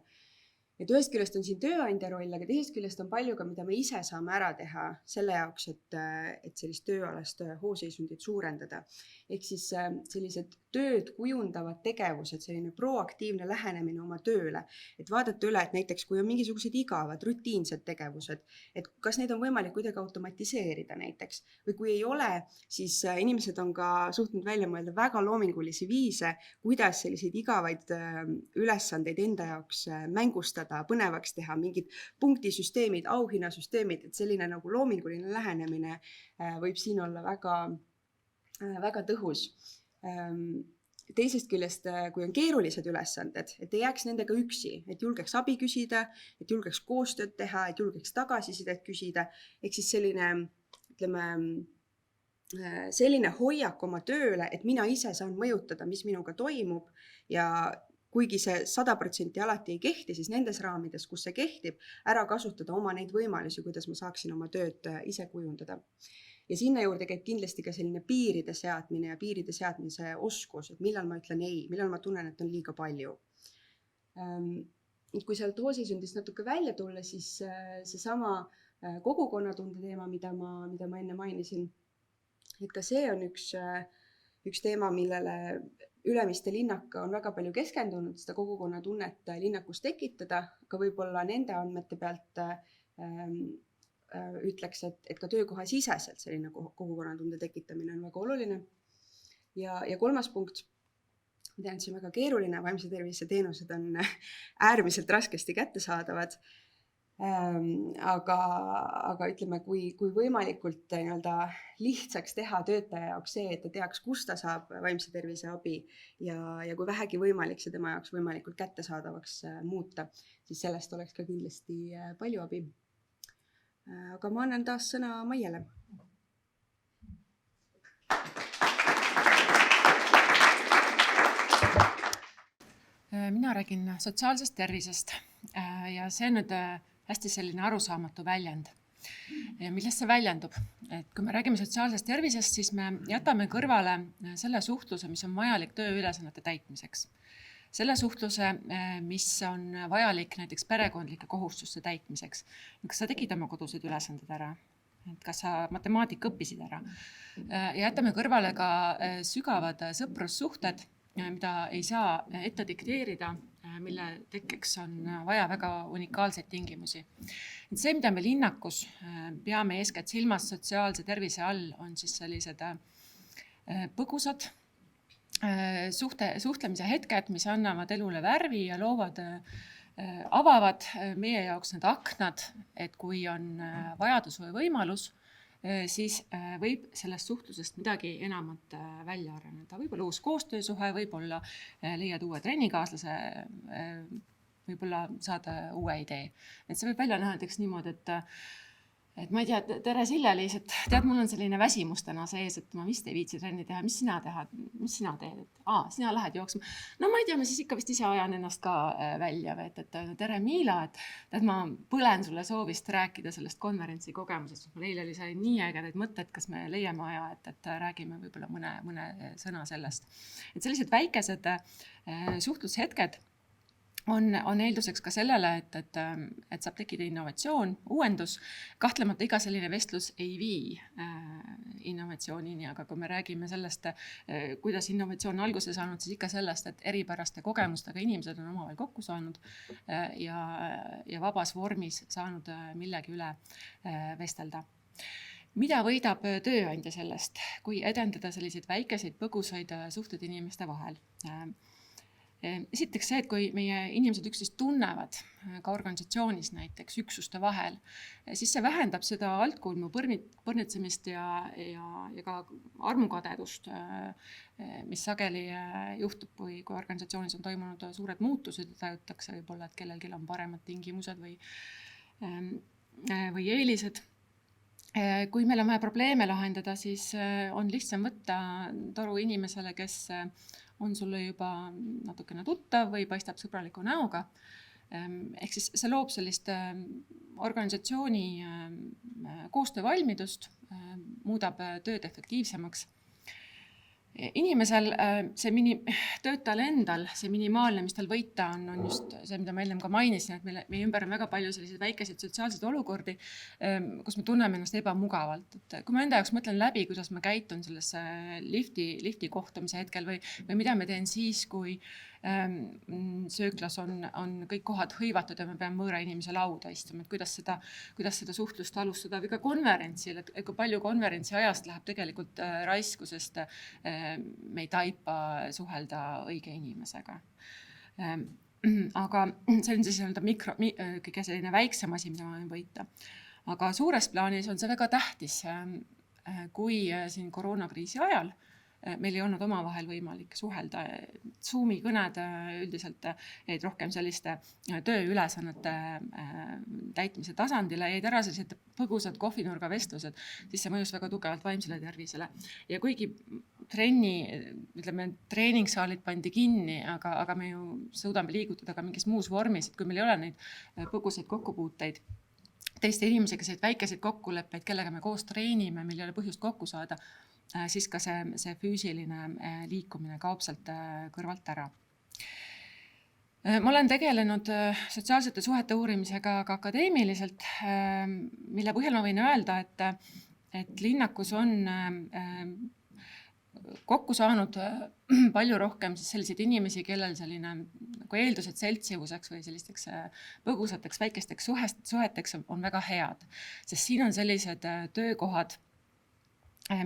Et ühest küljest on siin tööandja roll, aga teisest küljest on palju ka, mida me ise saame ära teha selle jaoks, et sellist tööalast hooseisundit suurendada. Ehk siis sellised tööd kujundavad tegevused, selline proaktiivne lähenemine oma tööle, et vaadata üle, et näiteks kui on mingisugused igavad, rutiinsed tegevused, et kas neid on võimalik kuidagi automatiseerida näiteks, või kui ei ole, siis inimesed on ka suutnud välja mõelda väga loomingulisi viise, kuidas selliseid igavaid ülesandeid enda jaoks mängustada, põnevaks teha, mingid punktisüsteemid, auhinnasüsteemid, et selline nagu loominguline lähenemine võib siin olla väga tõhus. Teisest küljest, kui on keerulised ülesanded, et ei jääks nendega üksi, et julgeks abi küsida, et julgeks koostööd teha, et julgeks tagasisidet küsida, ehk siis selline hoiak oma tööle, et mina ise saan mõjutada, mis minuga toimub ja kuigi see 100% alati ei kehti, siis nendes raamides, kus see kehtib, ära kasutada oma neid võimalusi, kuidas ma saaksin oma tööd ise kujundada. Ja sinna juurde käib kindlasti ka selline piiride seadmine ja piiride seadmise oskus, et millal ma ütlen ei, millal ma tunnen, et on liiga palju. Kui sealt hooseisundist natuke välja tulla, siis seesama kogukonnatunde teema, mida ma enne mainisin, et ka see on üks teema, millele Ülemiste linnak on väga palju keskendunud, seda kogukonnatunnet linnakus tekitada, aga võib-olla nende andmete pealt ütleks, et ka töökoha siseselt selline kogukonnatunde tekitamine on väga oluline. Ja kolmas punkt, ma tean, et see on väga keeruline, vaimse tervise teenused on äärmiselt raskesti kättesaadavad, aga ütleme, kui võimalikult lihtsaks teha töötaja jaoks see, et ta teaks, kus ta saab vaimse tervise abi ja kui vähegi võimalik see tema jaoks võimalikult kättesaadavaks muuta, siis sellest oleks ka kindlasti palju abi. Aga ma annan taas sõna Maiele. Mina räägin sotsiaalsest tervisest ja see on nüüd hästi selline arusaamatu väljend. Ja millest see väljendub? Et kui me räägime sotsiaalsest tervisest, siis me jätame kõrvale selle suhtluse, mis on vajalik tööülesannete täitmiseks. Selle suhtluse, mis on vajalik näiteks perekondlike kohustuste täitmiseks. Kas sa tegid oma kodused ülesanded ära? Kas sa matemaatika õppisid ära? Ja jätame kõrvale ka sügavad sõprussuhted, mida ei saa ette dikteerida, mille tekkeks on vaja väga unikaalseid tingimusi. See, mida me linnakus peame eeskätt silmas sotsiaalse tervise all, on siis sellised põgusad suhtlemise hetked, mis annavad elule värvi ja avavad meie jaoks need aknad, et kui on vajadus või võimalus, siis võib sellest suhtlusest midagi enamat välja areneda. Võib-olla uus koostöösuhe, võib-olla leiad uue trennikaaslase, võib-olla saad uue idee. Et see võib välja näha näiteks niimoodi, et ma ei tea, tere Sille-Liis, et tead, mul on selline väsimus täna sees, et ma vist ei viitsi trenni teha. Mis sina teed? Sina lähed jooksma. No ma ei tea, ma siis ikka vist ise ajan ennast ka välja. Et tere Miila, et ma põlen sulle soovist rääkida sellest konverentsi kogemusest. Meil oli see nii ägedaid mõtted, kas me leiame aja, et räägime võib-olla mõne sõna sellest. Et sellised väikesed suhtlushetked on eelduseks ka sellele, et saab tekkida innovatsioon, uuendus. Kahtlemata iga selline vestlus ei vii innovatsioonini, aga kui me räägime sellest, kuidas innovatsioon on alguse saanud, siis ikka sellest, et eripäraste kogemustega inimesed on omavahel kokku saanud ja vabas vormis saanud millegi üle vestelda. Mida võidab tööandja sellest, kui edendada selliseid väikeseid põgusaid suhted inimeste vahel? Esiteks see, et kui meie inimesed üksteist tunnevad ka organisatsioonis näiteks üksuste vahel, siis see vähendab seda altkulmu põrnitsemist ja ka armukadedust, mis sageli juhtub, kui organisatsioonis on toimunud suured muutused ja tajutakse võib-olla, et kellelgi on paremad tingimused või eelised. Kui meil on vaja probleeme lahendada, siis on lihtsam võtta toru inimesele, kes on sulle juba natukene tuttav või paistab sõbraliku näoga. Ehk siis see loob sellist organisatsiooni koostöövalmidust, muudab tööd efektiivsemaks. Inimesel, töötajal endal, see minimaalne, mis tal võita on just see, mida ma enne ka mainisin, et meie ümber on väga palju selliseid väikeseid sotsiaalseid olukordi, kus me tunneme ennast ebamugavalt. Et kui ma enda jaoks mõtlen läbi, kuidas ma käitun selles lifti kohtumise hetkel või mida ma teen siis, kui sööklas on kõik kohad hõivatud ja me peame võõra inimese lauda istuma, et kuidas seda suhtlust alustada või ka konverentsil, et kui palju konverentsi ajast läheb tegelikult raisku, sest me ei taipa suhelda õige inimesega. Aga see on siis kõige selline väiksem asi, mida ma võin võita. Aga suures plaanis on see väga tähtis, kui siin koroonakriisi ajal meil ei olnud omavahel võimalik suhelda. Zoomi kõned üldiselt jäid rohkem selliste tööülesannete täitmise tasandile, jäid ära sellised põgusad kohvinurga vestlused, siis see mõjus väga tugevalt vaimsele tervisele. Ja kuigi treeningsaalid pandi kinni, aga me ju suudame liigutada ka mingis muus vormis, et kui meil ei ole neid põgusaid kokkupuuteid teiste inimesega, sellised väikeseid kokkuleppeid, kellega me koos treenime, meil ei ole põhjust kokku saada, siis ka see füüsiline liikumine kaob sealt kõrvalt ära. Ma olen tegelenud sotsiaalsete suhete uurimisega ka akadeemiliselt, mille põhjal ma võin öelda, et linnakus on kokku saanud palju rohkem selliseid inimesi, kellel selline eeldused seltsivuseks või sellisteks põgusateks väikesteks suheteks on väga head, sest siin on sellised töökohad,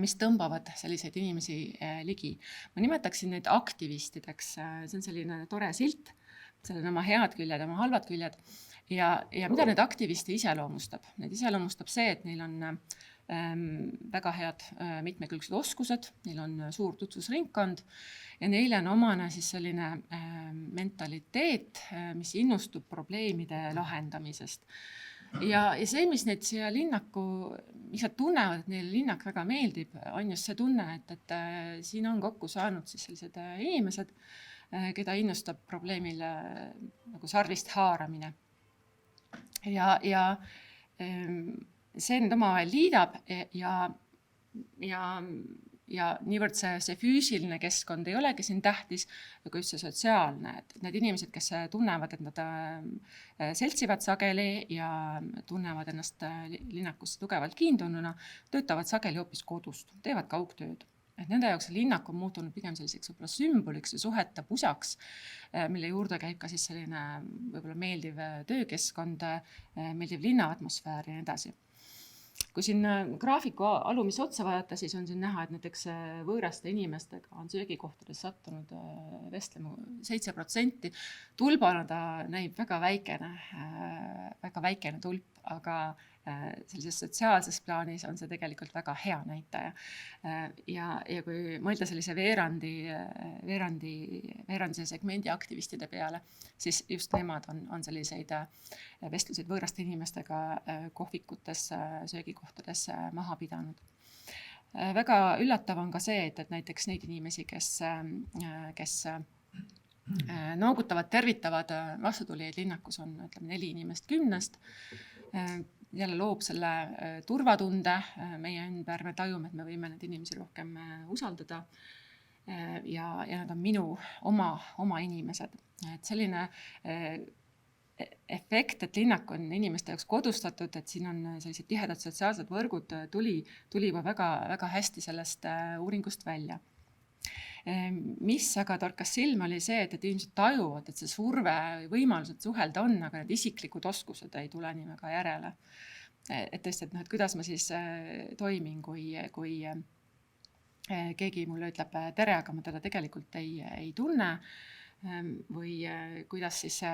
mis tõmbavad selliseid inimesi ligi. Ma nimetaksin neid aktivistideks, see on selline tore silt, seal on oma head küljed, oma halvad küljed ja mida need aktiviste iseloomustab? Need iseloomustab see, et neil on väga head mitmekülgsed oskused, neil on suur tutvusringkond ja neile on omane siis selline mentaliteet, mis innustub probleemide lahendamisest. Ja see, mis neid siia linnaku, mis nad tunnevad, et neile linnak väga meeldib, on just see tunne, et siin on kokku saanud siis sellised inimesed, keda innustab probleemile nagu sarvist haaramine. Ja see nüüd omavahel liidab ja niivõrd see füüsiline keskkond ei olegi siin tähtis, aga just see sotsiaalne, et need inimesed, kes tunnevad, et nad seltsivad sageli ja tunnevad ennast linnakusse tugevalt kiindununa, töötavad sageli hoopis kodust, teevad kaugtööd. Et nende jaoks linnak on muutunud pigem selliseks võib-olla sümboliks ja suhete pusaks, mille juurde käib ka siis selline võib-olla meeldiv töökeskkond, meeldiv linnaatmosfäär ja nii edasi. Kui siin graafiku alumisse otsa vaadata, siis on siin näha, et näiteks võõraste inimestega on söögikohtades sattunud vestlema 7%. Tulbana ta näib väga väikene tulp, aga sellises sotsiaalses plaanis on see tegelikult väga hea näitaja. Ja kui mõelda sellise veerandi segmendi aktivistide peale, siis just nemad on selliseid vestluseid võõraste inimestega kohvikutes, söögikohtades maha pidanud. Väga üllatav on ka see, et näiteks neid inimesi, kes noogutavad, tervitavad vastutulijaid linnakus on 4 inimest 10. Jälle loob selle turvatunde meie ümber, me tajume, et me võime neid inimesi rohkem usaldada ja nad on minu oma inimesed. Et selline efekt, et linnak on inimeste jaoks kodustatud, et siin on sellised tihedad sotsiaalsed võrgud, tuli juba väga hästi sellest uuringust välja. Mis aga torkas silma oli see, et inimesed tajuvad, et see surve võimalused suhelda on, aga need isiklikud oskused ei tule nii väga järele. Et tõesti, et kuidas ma siis toimin, kui keegi mulle ütleb tere, aga ma teda tegelikult ei tunne või kuidas siis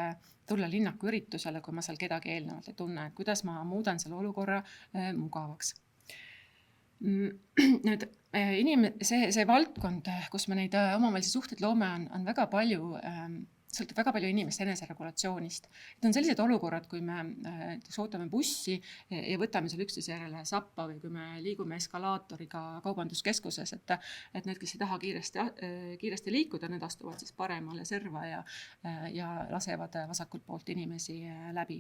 tulla linnaku üritusele, kui ma seal kedagi eelnevalt ei tunne, et kuidas ma muudan selle olukorra mugavaks. Nüüd, see valdkond, kus me neid omavahelisi suhteid loome, on väga palju sõltub väga palju inimeste eneseregulatsioonist. Et on sellised olukorrad, kui me ootame bussi ja võtame seal üksteise järele sappa või kui me liigume eskalaatoriga kaubanduskeskuses, et need, kes ei taha kiiresti liikuda, need astuvad siis paremale serva ja lasevad vasakult poolt inimesi läbi.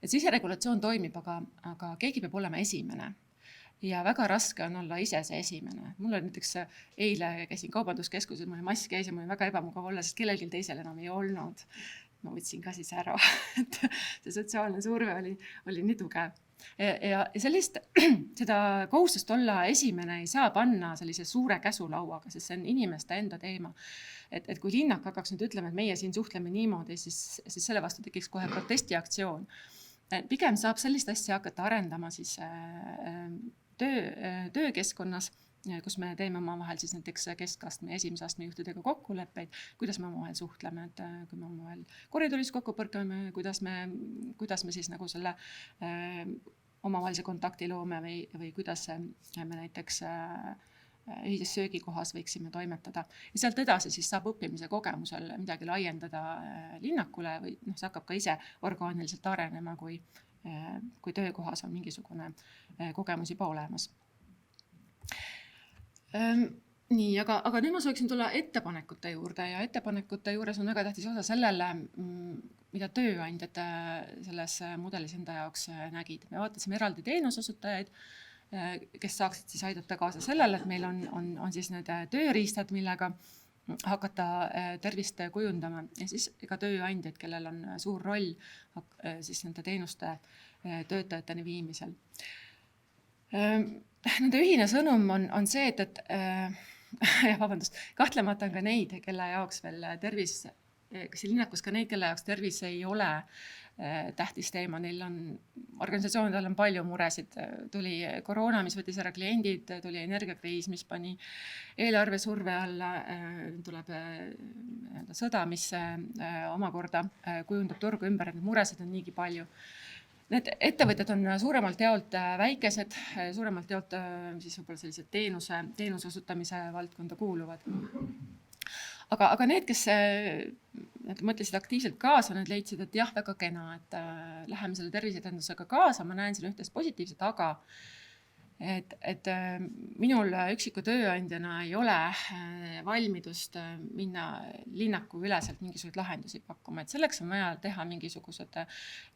Et siseregulatsioon toimib, aga keegi peab olema esimene. Ja väga raske on olla ise see esimene. Mul oli näiteks eile käisin kaubanduskeskuses, mul oli mask ees ja mul oli väga ebamugav olla, sest kellelgi teisel enam ei olnud. Ma võtsin ka siis ära, et see sotsiaalne surve oli nii tugev. Ja seda kohustust olla esimene ei saa panna sellise suure käsulauaga, sest see on inimeste enda teema. Et kui linnak hakkaks nüüd ütlema, et meie siin suhtleme niimoodi, siis selle vastu tekiks kohe protestiaktsioon. Pigem saab sellist asja hakata arendama siis töökeskkonnas, kus me teeme omavahel siis näiteks keskastme ja esimese astme juhtidega kokkuleppeid, kuidas me omavahel suhtleme, et kui me omavahel koridoris kokku põrkame, kuidas me siis nagu selle omavahelise kontakti loome või kuidas me näiteks ühises söögikohas võiksime toimetada. Ja sealt edasi siis saab õppimise kogemusel midagi laiendada linnakule või see hakkab ka ise orgaaniliselt arenema, kui töökohas on mingisugune kogemus juba olemas. Nii, aga nüüd ma sooviksin tulla ettepanekute juurde ja ettepanekute juures on väga tähtis osa sellele, mida tööandjad selles mudelis enda jaoks nägid. Me vaatasime eraldi teenusosutajaid, kes saaksid siis aidata kaasa sellele, et meil on siis need tööriistad, millega hakata tervist kujundama ja siis ka tööandjaid, kellel on suur roll siis nende teenuste töötajateni viimisel. Nende ühine sõnum on see, et kahtlemata on ka neid, kelle jaoks veel tervis, kas linnakus ka neid, kelle jaoks tervis ei ole tähtis teema, neil on organisatsioonidel on palju muresid, tuli koroona, mis võttis ära kliendid, tuli energiakriis, mis pani eelarve surve alla, tuleb sõda, mis omakorda kujundab turgu ümber, et need muresid on niigi palju. Need ettevõtjad on suuremalt jaolt väikesed, suuremalt jaolt siis võib-olla sellised teenuse osutamise valdkonda kuuluvad. Aga need, kes mõtlesid aktiivselt kaasa, need leidsid, et jah, väga kena, et läheme selle tervisetendusega kaasa, ma näen siin ühtest positiivset, aga et minul üksiku tööandjana ei ole valmidust minna linnaku üleselt mingisuguseid lahendusi pakkuma, et selleks on vaja teha mingisugused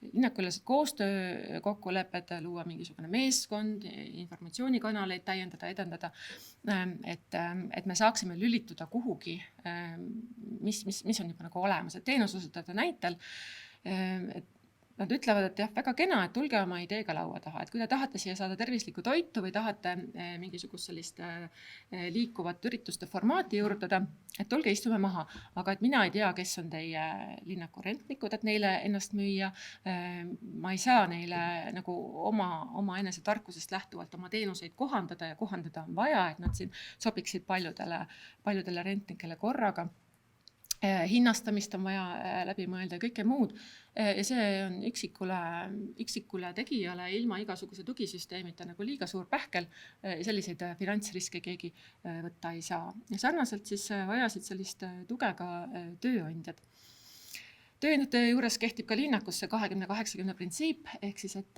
linnakuülesed koostöö kokkulepped, luua mingisugune meeskond, informatsioonikanaleid täiendada, edendada, et me saaksime lülituda kuhugi, mis on juba nagu olemas, et teenusosutajate näitel, et nad ütlevad, et jah, väga kena, et tulge oma ideega laua taha, et kui te tahate siia saada tervislikku toitu või tahate mingisugust sellist liikuvat ürituste formaati juurutada, et tulge istume maha, aga et mina ei tea, kes on teie linnaku rentnikud, et neile ennast müüa. Ma ei saa neile nagu oma enese tarkusest lähtuvalt oma teenuseid kohandada ja kohandada on vaja, et nad siin sobiksid paljudele rentnikele korraga. Hinnastamist on vaja läbi mõelda ja kõike muud. Ja see on üksikule tegijale ilma igasuguse tugisüsteemita nagu liiga suur pähkel. Selliseid finantsriske keegi võtta ei saa. Ja sarnaselt siis vajasid sellist tuge ka tööandjad. Tööandjate juures kehtib ka linnakus see 20-80 printsiip, ehk siis, et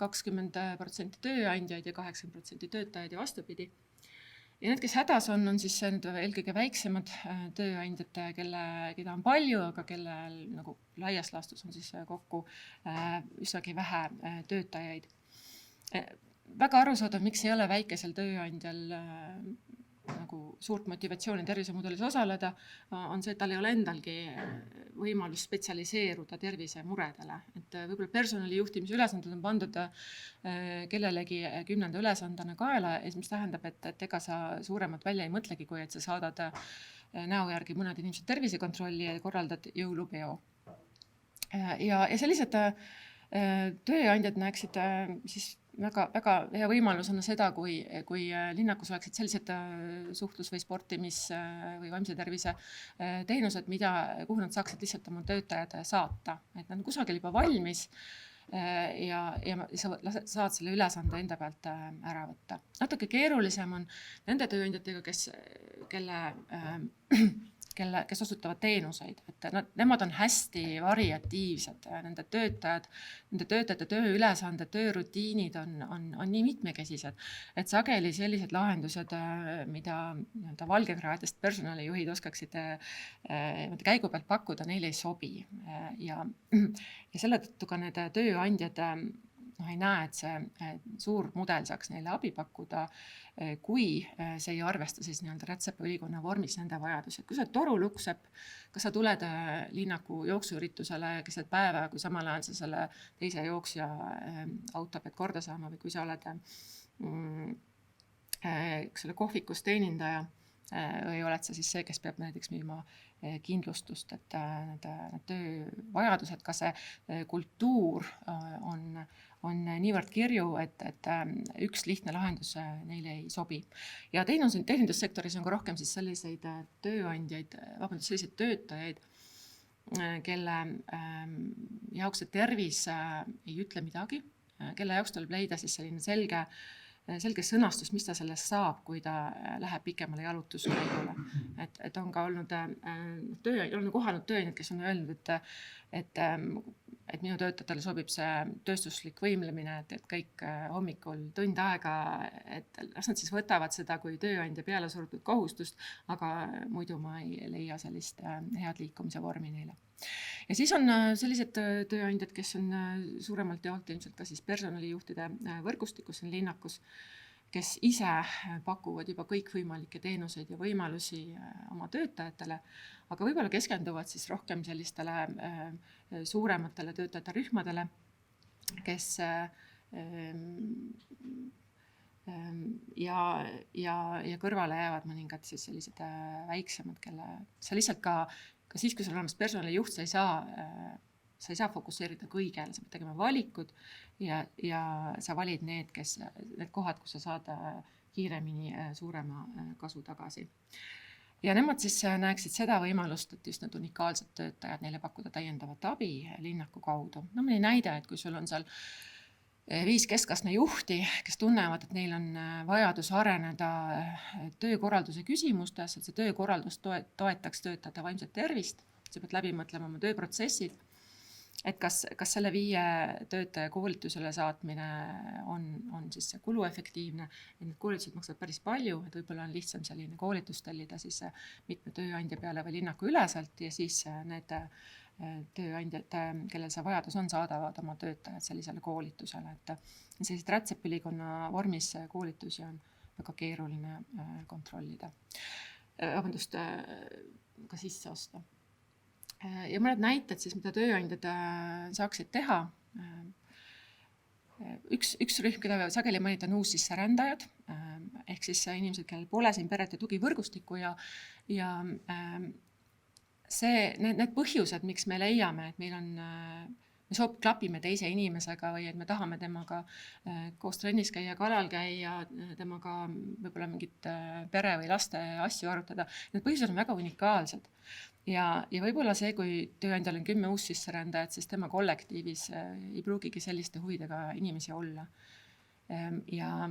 20% tööandjaid ja 80% töötajaid ja vastupidi. Ja need, kes hädas on siis need eelkõige väiksemad tööandjad, keda on palju, aga kellel nagu laias laastus on siis kokku üsnagi vähe töötajaid. Väga arusaadav, miks ei ole väikesel tööandjal nagu suurt motivatsiooni tervisemudelis osaleda, on see, et tal ei ole endalgi võimalus spetsialiseeruda tervisemuredele. Et võib-olla personali juhtimise ülesanded on pandud kellelegi 10. ülesandena kaela, mis tähendab, et ega sa suuremat välja ei mõtlegi, kui et sa saadad näo järgi mõned inimesed tervisekontrolli ja korraldad jõulupeo. Ja sellised tööandjad näeksid siis väga hea võimalus on seda, kui linnakus oleksid sellised suhtlus- või sportimis- või vaimse tervise teenused, kuhu nad saaksid lihtsalt oma töötajad saata. Et nad on kusagil juba valmis ja sa saad selle ülesande enda pealt ära võtta. Natuke keerulisem on nende tööandjatega, kelle kes osutavad teenuseid, et nemad on hästi variatiivsed, nende töötajate tööülesanded, töörutiinid on nii mitmekesised, et sageli sellised lahendused, mida valgekraedest personalijuhid oskaksid käigu pealt pakkuda, neile ei sobi. Ja selle tõttu ka need tööandjad ei näe, et see suur mudel saaks neile abi pakkuda, kui see ei arvesta siis rätsepaülikonna vormis nende vajadused. Kui sa oled torulukksepp, kas sa tuled linnaku jooksuüritusele keset päeva, kui samal ajal sa selle teise jooksja auto pead korda saama, või kui sa oled kohvikus teenindaja, või oled sa siis see, kes peab näiteks müüma kindlustust, et need töövajadused, ka see kultuur on niivõrd kirju, et üks lihtne lahendus neile ei sobi. Ja teenindussektoris on ka rohkem siis selliseid tööandjaid, selliseid töötajaid, kelle jaoks see tervis ei ütle midagi, kelle jaoks tuleb leida siis selline selge sõnastus, mis ta sellest saab, kui ta läheb pikemale jalutuskäigule. Et on ka olnud kohanud tööandjad, kes on öelnud, et minu töötajatele sobib see tööstuslik võimlemine, et kõik hommikul tund aega, et las nad siis võtavad seda kui tööandja peale surutud kohustust, aga muidu ma ei leia sellist head liikumise vormi neile. Ja siis on sellised tööandjad, kes on suuremalt jaolt ilmselt ka siis personalijuhtide võrgustikus siin linnakus, kes ise pakuvad juba kõikvõimalikke teenuseid ja võimalusi oma töötajatele, aga võib-olla keskenduvad siis rohkem sellistele suurematele töötajate rühmadele, kes ja kõrvale jäävad mõningad siis sellised väiksemad, kelle sa lihtsalt ka siis, kui sul on olemas personalijuht, sa ei saa fokusseerida kõigele, sa pead tegema valikud ja sa valid need kohad, kus sa saad kiiremini suurema kasu tagasi. Ja nemad siis näeksid seda võimalust, et just need unikaalsed töötajad neile pakkuda täiendavat abi linnaku kaudu. No mõni näide, et kui sul on seal 5 keskastme juhti, kes tunnevad, et neil on vajadus areneda töökorralduse küsimustes, et see töökorraldus toetaks töötajate vaimset tervist, sa pead läbi mõtlema oma tööprotsessid, et kas selle 5 töötaja koolitusele saatmine on siis see kuluefektiivne, et need koolitused maksavad päris palju, et võib-olla on lihtsam selline koolitus tellida siis mitme tööandja peale või linnaku üleselt ja siis need tööandjad, kellel see vajadus on, saadavad oma töötajad sellisele koolitusele, et sellised rätsepaülikonna vormis koolitusi on väga keeruline kontrollida. Ka sisse osta. Ja mõned näited siis, mida tööandjad saaksid teha. Üks rühm, keda sageli mainita, on uussisserändajad, ehk siis inimesed, kellel pole siin perete tugivõrgustikku ja need põhjused, miks me leiame, et me klapime teise inimesega või et me tahame temaga koos trennis käia, kalal käia, temaga võib-olla mingit pere või laste asju arutada. Need põhjused on väga unikaalsed. Ja võib-olla see, kui tööandjal on 10 uussisserändajat, siis tema kollektiivis ei pruugigi selliste huvidega inimesi olla. Ja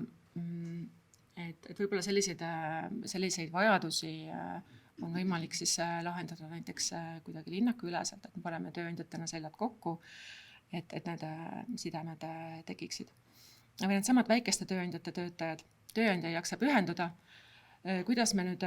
et võib-olla selliseid vajadusi on võimalik siis lahendada näiteks kuidagi linnaku üleselt, et me paneme tööandjatena seljad kokku, et need sidemed tekiksid. Või need samad väikeste tööandjate töötajad, tööandja ei jaksa pühenduda. Kuidas me nüüd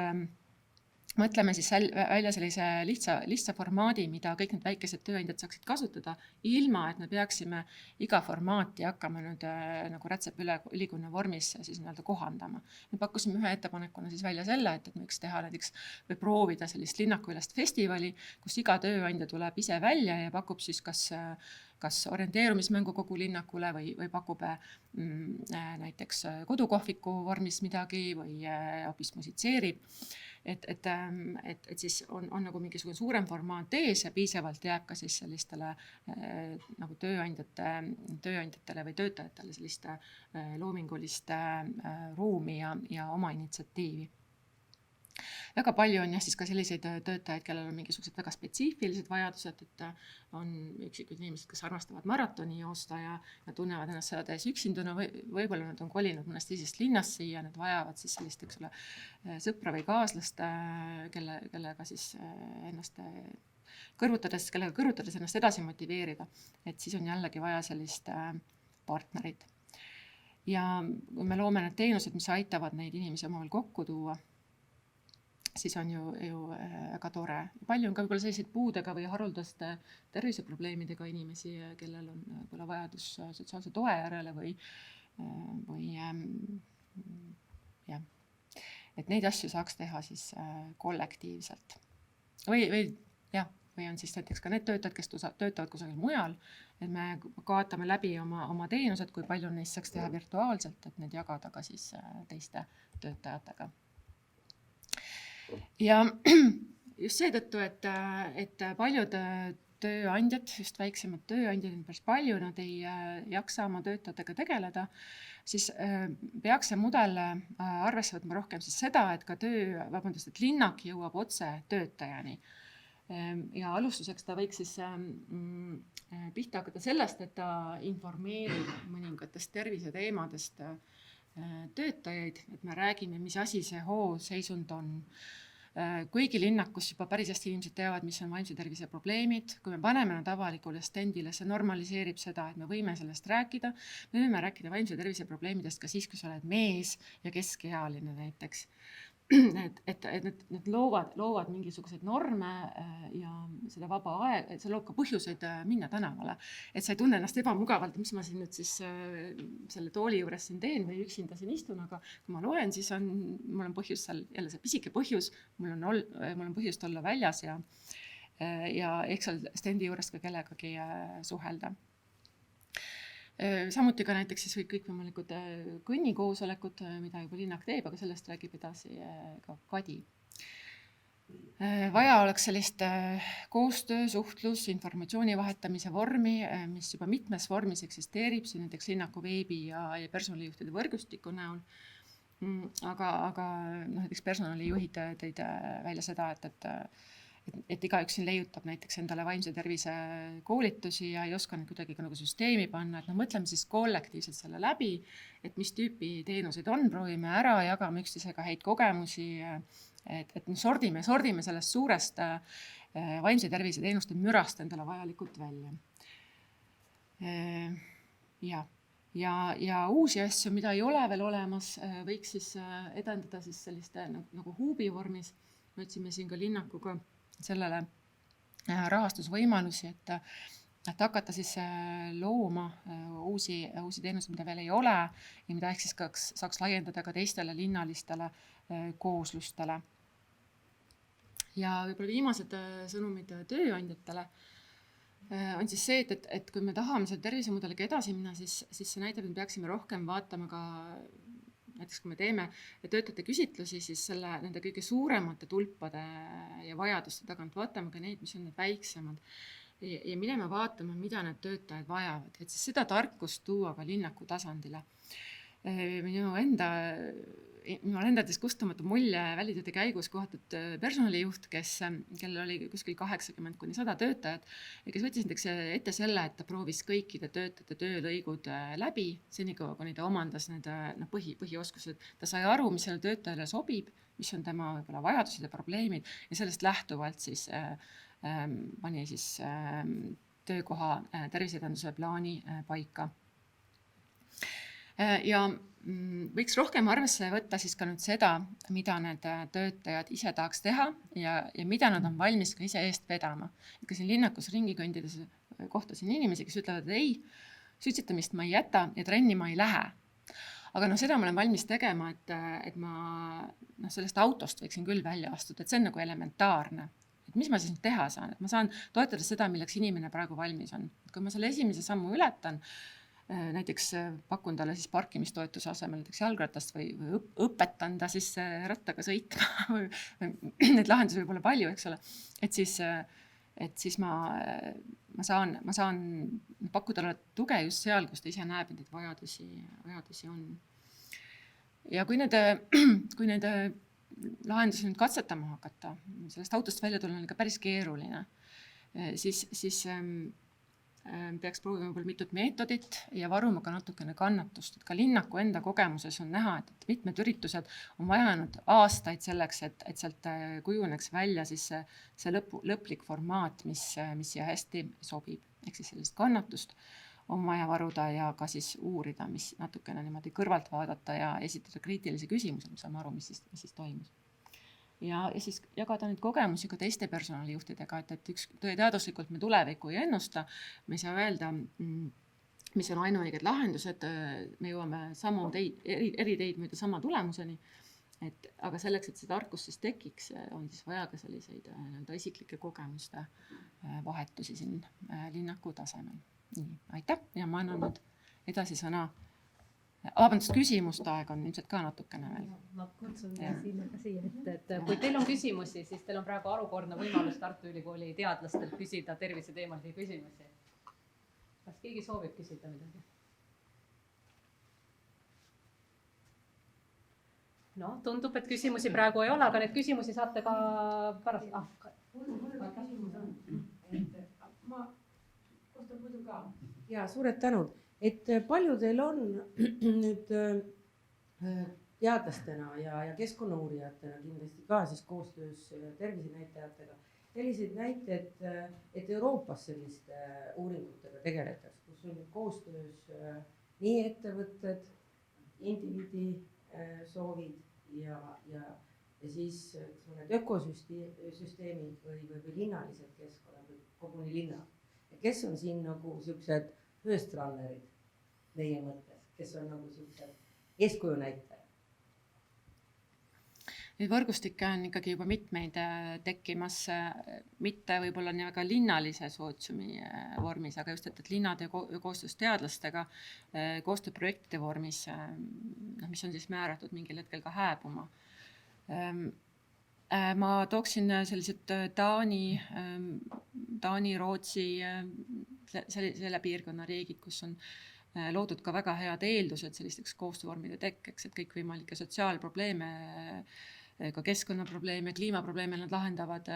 mõtleme siis välja sellise lihtsa formaadi, mida kõik need väikesed tööandjad saaksid kasutada, ilma et me peaksime iga formaati hakkama nüüd nagu rätsepaülikonna vormis siis kohandama. Me pakkusime ühe ettepanekuna siis välja selle, et võiks teha näiteks või proovida sellist linnakuülest festivali, kus iga tööandja tuleb ise välja ja pakub siis kas orienteerumismängu kogu linnakule või pakub näiteks kodukohviku vormis midagi või hoopis musitseerib. Et siis on nagu mingisugune suurem formaat ees ja piisavalt jääb ka siis sellistele nagu tööandjatele või töötajatele sellist loomingulist ruumi ja oma initsiatiivi. Väga palju on jah siis ka selliseid töötajaid, kellel on mingisugused väga spetsiifilised vajadused, et on üksikud inimesed, kes armastavad maratoni joosta ja tunnevad ennast seda täis üksinduna, võib-olla nad on kolinud mõnest teisest linnast siia, nad vajavad siis sellist, eks ole, sõpra või kaaslast, kellega siis ennast kõrvutades ennast edasi motiveerida, et siis on jällegi vaja sellist partnerit. Ja kui me loome need teenused, mis aitavad neid inimesi omavahel kokku tuua, siis on ju väga tore. Palju on ka võib-olla selliseid puudega või haruldaste terviseprobleemidega inimesi, kellel on võib-olla vajadus sotsiaalse toe järele või jah, et neid asju saaks teha siis kollektiivselt. Või on siis näiteks ka need töötajad, kes töötavad kusagil mujal, et me kaotame läbi oma teenused, kui palju neist saaks teha virtuaalselt, et need jagada ka siis teiste töötajatega. Ja just seetõttu, et paljud tööandjad, just väiksemad tööandjad on päris palju, nad ei jaksa oma töötajatega tegeleda, siis peaks see mudel arvesse võtma rohkem siis seda, et ka et linnak jõuab otse töötajani. Ja alustuseks ta võiks siis pihta hakata sellest, et ta informeerib mõningatest terviseteemadest töötajaid, et me räägime, mis asi see hooseisund on. Kuigi linnakus juba päris hästi inimesed teavad, mis on vaimse tervise probleemid, kui me paneme nad avalikule stendile, see normaliseerib seda, et me võime sellest rääkida. Me võime rääkida vaimse tervise probleemidest ka siis, kui sa oled mees ja keskealine näiteks. Et need loovad mingisuguseid norme ja seda vaba aeg, see loob ka põhjuseid minna tänavale, et sa ei tunne ennast ebamugavalt, mis ma siin nüüd siis selle tooli juures siin teen või üksinda siin istun, aga kui ma loen, siis mul on põhjus seal, jälle see pisike põhjus, mul on põhjust olla väljas ja eks seal stendi juures ka kellegagi suhelda. Samuti ka näiteks siis võib kõikvõimalikud kõnnikoosolekud, mida juba linnak teeb, aga sellest räägib edasi ka Kadi. Vaja oleks sellist koostöö, suhtlus, informatsiooni vahetamise vormi, mis juba mitmes vormis eksisteerib, siin näiteks linnaku veebi ja personalijuhtide võrgustiku näol. Aga näiteks personalijuhid tõid välja seda, et igaüks siin leiutab näiteks endale vaimse tervise koolitusi ja ei oska neid kuidagi ka nagu süsteemi panna, et mõtleme siis kollektiivselt selle läbi, et mis tüüpi teenuseid on, proovime ära, jagame üksteisega häid kogemusi, et sordime sellest suurest vaimse tervise teenuste mürast endale vajalikult välja. Ja uusi asju, mida ei ole veel olemas, võiks siis edendada siis selliste nagu huubi vormis. Me otsime siin ka linnakuga sellele rahastusvõimalusi, et hakata siis looma uusi teenuseid, mida veel ei ole ja mida ehk siis saaks laiendada ka teistele linnalistele kooslustele. Ja võib-olla viimased sõnumid tööandjatele on siis see, et kui me tahame selle tervisemudeliga edasi minna, siis see näitab, et me peaksime rohkem vaatama ka näiteks kui me teeme töötajate küsitlusi, siis nende kõige suuremate tulpade ja vajaduste tagant vaatame ka neid, mis on need väiksemad. Ja minema vaatame, mida need töötajad vajavad, et siis seda tarkust tuua ka linnaku tasandile. Minul enda kustumatu mulje välitööde käigus kohatud personalijuht, kellel oli kuskil 80–100 töötajat ja kes võttis ette selle, et ta proovis kõikide töötajate töölõigud läbi, seni kui neid omandas need põhioskused. Ta sai aru, mis selle töötajale sobib, mis on tema vajadused ja probleemid ja sellest lähtuvalt siis pani siis töökoha terviseedenduse plaani paika. Ja võiks rohkem arvesse võtta siis ka nüüd seda, mida need töötajad ise tahaks teha ja mida nad on valmis ka ise eest vedama. Ka siin linnakus ringikõndides kohtasin inimesi, kes ütlevad, et ei, suitsetamist ma ei jäta ja trenni ma ei lähe. Aga seda ma olen valmis tegema, et ma sellest autost võiksin küll välja astuda, et see on nagu elementaarne. Et mis ma siis teha saan? Et ma saan toetada seda, milleks inimene praegu valmis on. Kui ma selle esimese sammu ületan, näiteks pakun talle siis parkimistoetuse asemel näiteks jalgratast või õpetan ta siis rattaga sõitma. Neid lahendusi võib olla palju, eks ole. Et siis ma saan pakkuda talle tuge just seal, kus ta ise näeb, et vajadusi on. Ja kui need lahendusi nüüd katsetama hakata, sellest autost välja tulla on ikka päris keeruline, siis peaks proovima võib-olla mitut meetodit ja varuma ka natukene kannatust. Et ka linnaku enda kogemuses on näha, et mitmed üritused on vajanud aastaid selleks, et sealt kujuneks välja siis see lõplik formaat, mis siia hästi sobib. Ehk siis sellist kannatust on vaja varuda ja ka siis uurida, mis natukene niimoodi kõrvalt vaadata ja esitada kriitilisi küsimusi, mis saame aru, mis siis toimus. Ja siis jagada neid kogemusi ka teiste personalijuhtidega, et üks tõeteaduslikult me tulevikku ei ennusta, me ei saa öelda, mis on ainuõiged lahendused, me jõuame eri teid mööda sama tulemuseni, aga selleks, et see tarkus siis tekiks, on siis vaja ka selliseid isiklike kogemuste vahetusi siin linnaku tasemel. Nii, aitäh ja ma annan nüüd edasi sõna. Vabandust, küsimuste aeg on ilmselt ka natukene veel. Ma kutsun siia, et kui teil on küsimusi, siis teil on praegu arukordne võimalus Tartu Ülikooli teadlastel küsida terviseteemalisi küsimusi. Kas keegi soovib küsida midagi? No, tundub, et küsimusi praegu ei ole, aga need küsimusi saate ka pärast. Küsimus on, ma kostan muidu ka. Ja suured tänud. Et palju teil on nüüd teadlastena ja keskkonnauurijatena kindlasti ka siis koostöös tervisenäitajatega selliseid näiteid, et Euroopas selliste uuringutega tegeletakse, kus on koostöös nii ettevõtted, indiviidi soovid ja siis need ökosüsteemid või linnalised keskkonnad või koguni linnad. Ja kes on siin nagu sellised first runnerid meie mõttes, kes on nagu sellised eeskuju näitaja? Neid võrgustikke on ikkagi juba mitmeid tekkimas, mitte võib-olla nii väga linnalise sootsiumi vormis, aga just, et linnade koostöös teadlastega koostööprojektide vormis, mis on siis määratud mingil hetkel ka hääbuma. Ma tooksin sellised Taani, Rootsi, selle piirkonna riigid, kus on loodud ka väga head eeldused sellisteks koostöövormide tekkeks, et kõikvõimalikke sotsiaalprobleeme, ka keskkonnaprobleeme, kliimaprobleeme nad lahendavad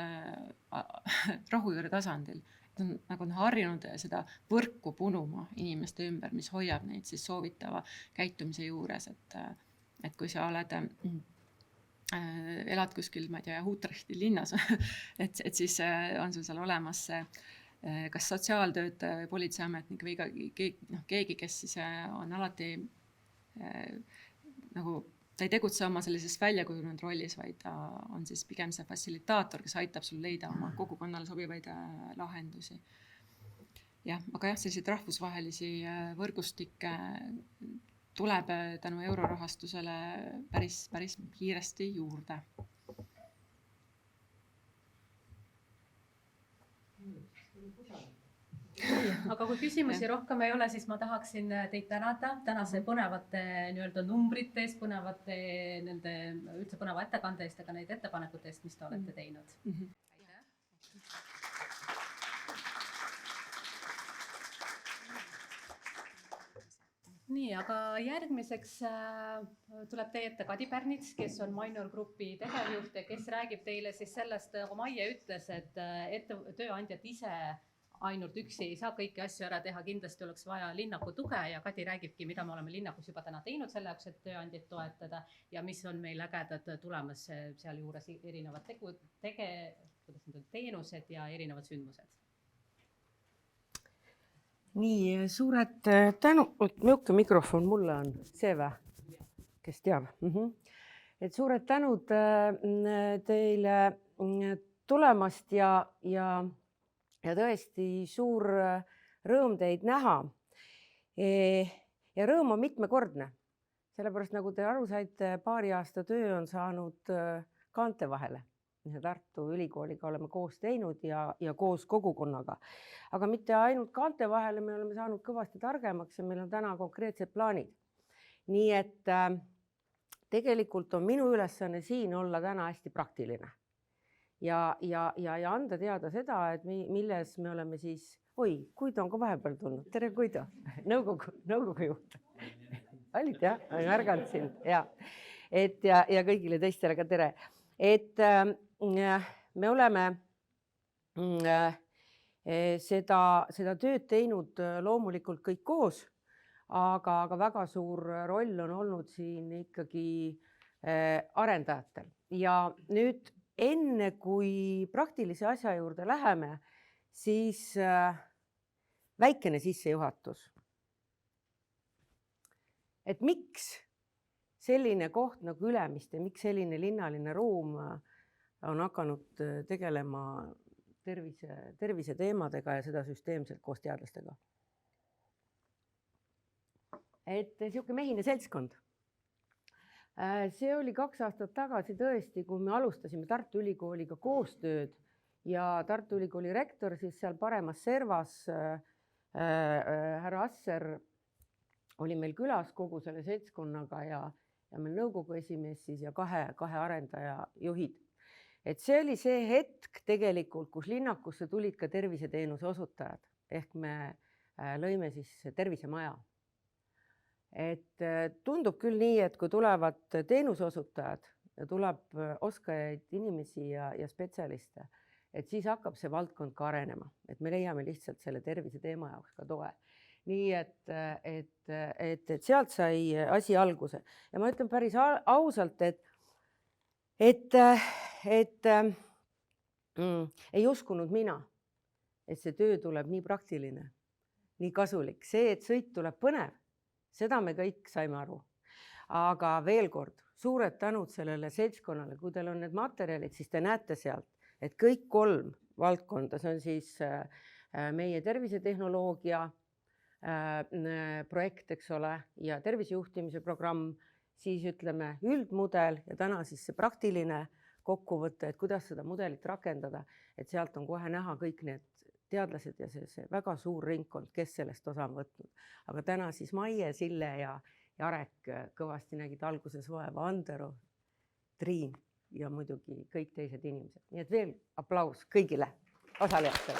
rohujuure tasandil. Nad on harjunud seda võrku punuma inimeste ümber, mis hoiab neid siis soovitava käitumise juures, et kui sa oled elad kuskil, ma ei tea, Utrechti linnas, et siis on sul seal olemas kas sotsiaaltöötaja või politseiametnik või keegi, kes siis on alati nagu, ta ei tegutse oma sellises väljakujunenud rollis, vaid ta on siis pigem see fassilitaator, kes aitab sul leida oma kogukonnale sobivaid lahendusi. Jah, aga selliseid rahvusvahelisi võrgustikke tuleb tänu eurorahastusele päris kiiresti juurde. Aga kui küsimusi rohkem ei ole, siis ma tahaksin teid tänada tänase põnevate numbrite eest, põnevate nende üldse põneva ettekande eest, aga neid ettepanekute eest, mis te olete teinud. Nii, aga järgmiseks tuleb teie ette Kadi Pärnits, kes on Mainor Grupi tegevjuht ja kes räägib teile siis sellest, nagu Maie ütles, et tööandjad ise ainult üksi ei saa kõiki asju ära teha, kindlasti oleks vaja linnaku tuge ja Kadi räägibki, mida me oleme linnakus juba täna teinud selle jaoks, et tööandjaid toetada ja mis on meil ägedad tulemas seal juures erinevad teenused ja erinevad sündmused. Nii, suured tänu, milline mikrofon mulle on, see vä, kes teab. Et suured tänud teile tulemast ja tõesti suur rõõm teid näha. Ja rõõm on mitmekordne, sellepärast nagu te aru saite, paari aasta töö on saanud kaante vahele. Tartu Ülikooliga oleme koos teinud ja koos kogukonnaga. Aga mitte ainult kaante vahele, me oleme saanud kõvasti targemaks ja meil on täna konkreetsed plaanid. Nii et tegelikult on minu ülesanne siin olla täna hästi praktiline. Ja anda teada seda, et milles me oleme siis... Kuido on ka vahepeal tulnud. Tere, Kuido. Nõukogu juht. Olid jah? Olen märganud sind. Ja. ja kõigile teistele ka tere. Et me oleme seda tööd teinud loomulikult kõik koos, aga väga suur roll on olnud siin ikkagi arendajatel. Ja nüüd enne kui praktilise asja juurde läheme, siis väikene sissejuhatus. Et miks selline koht nagu Ülemiste, miks selline linnaline ruum on hakanud tegelema tervise teemadega ja seda süsteemselt koos teadlastega? Et sihuke mehine seltskond. See oli 2 aastat tagasi tõesti, kui me alustasime Tartu Ülikooliga koostööd ja Tartu Ülikooli rektor siis seal paremas servas, härra Asser, oli meil külas kogu selle seltskonnaga ja meil nõukogu esimees siis ja kahe arendaja juhid. Et see oli see hetk tegelikult, kus linnakusse tulid ka terviseteenuse osutajad, ehk me lõime siis tervisemaja. Et tundub küll nii, et kui tulevad teenuseosutajad ja tuleb oskajaid inimesi ja spetsialiste, et siis hakkab see valdkond ka arenema, et me leiame lihtsalt selle tervise teema jaoks ka toe. Nii et sealt sai asi alguse ja ma ütlen päris ausalt, et ei uskunud mina, et see töö tuleb nii praktiline, nii kasulik. See, et sõit tuleb põnev, seda me kõik saime aru. Aga veel kord, suured tänud sellele seltskonnale, kui teil on need materjalid, siis te näete sealt, et kõik 3 valdkonda, see on siis meie tervisetehnoloogia projekt, eks ole, ja tervisejuhtimise programm, siis ütleme üldmudel ja täna siis see praktiline kokkuvõte, et kuidas seda mudelit rakendada, et sealt on kohe näha kõik need teadlased ja see väga suur ringkond, kes sellest osa on võtnud. Aga täna siis Maie, Sille ja Arek kõvasti nägid alguses vaeva, Andero, Triin ja muidugi kõik teised inimesed. Nii et veel aplaus kõigile osalejatele.